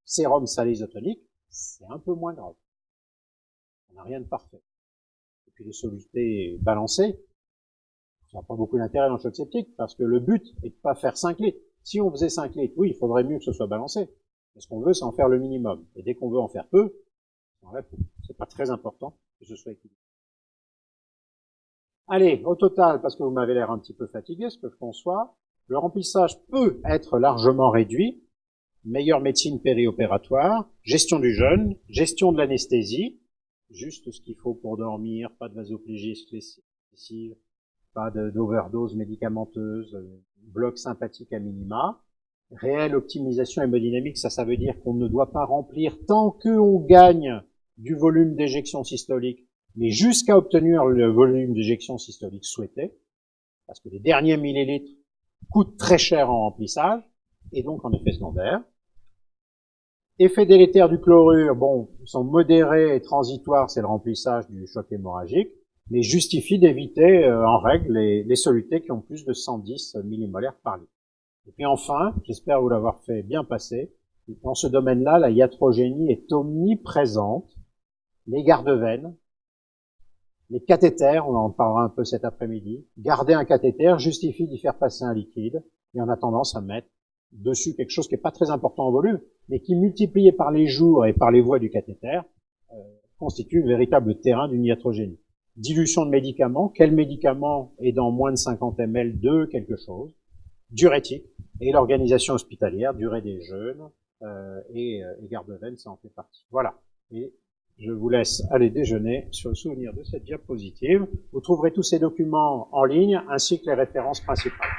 Sérum salé isotonique, c'est un peu moins grave. On n'a rien de parfait. Et puis les solutés balancées, ça n'a pas beaucoup d'intérêt dans le choc septique, parce que le but est de pas faire 5 litres. Si on faisait 5 litres, oui, il faudrait mieux que ce soit balancé. Mais ce qu'on veut, c'est en faire le minimum. Et dès qu'on veut en faire peu, c'est pas très important que ce soit équilibré. Allez, au total, parce que vous m'avez l'air un petit peu fatigué, ce que je conçois, le remplissage peut être largement réduit. Meilleure médecine périopératoire, gestion du jeûne, gestion de l'anesthésie, juste ce qu'il faut pour dormir, pas de vasoplégie excessive, pas d'overdose médicamenteuse, bloc sympathique à minima, réelle optimisation hémodynamique, ça veut dire qu'on ne doit pas remplir tant qu'on gagne du volume d'éjection systolique, mais jusqu'à obtenir le volume d'éjection systolique souhaité, parce que les derniers millilitres coûtent très cher en remplissage, et donc en effet secondaire. Effet délétère du chlorure, bon, ils sont modérés et transitoires, c'est le remplissage du choc hémorragique, mais justifie d'éviter en règle les solutés qui ont plus de 110 millimolaires par litre. Et puis enfin, j'espère vous l'avoir fait bien passer, dans ce domaine-là, la iatrogénie est omniprésente, les garde-veines, les cathéters, on en parlera un peu cet après-midi, garder un cathéter justifie d'y faire passer un liquide, et on a tendance à mettre dessus quelque chose qui n'est pas très important en volume, mais qui, multiplié par les jours et par les voies du cathéter, constitue un véritable terrain d'une iatrogénie. Dilution de médicaments, quel médicament est dans moins de 50 ml de quelque chose, diurétique, et l'organisation hospitalière, durée des jeûnes, et garde-veine, ça en fait partie. Voilà. Et je vous laisse aller déjeuner sur le souvenir de cette diapositive. Vous trouverez tous ces documents en ligne, ainsi que les références principales.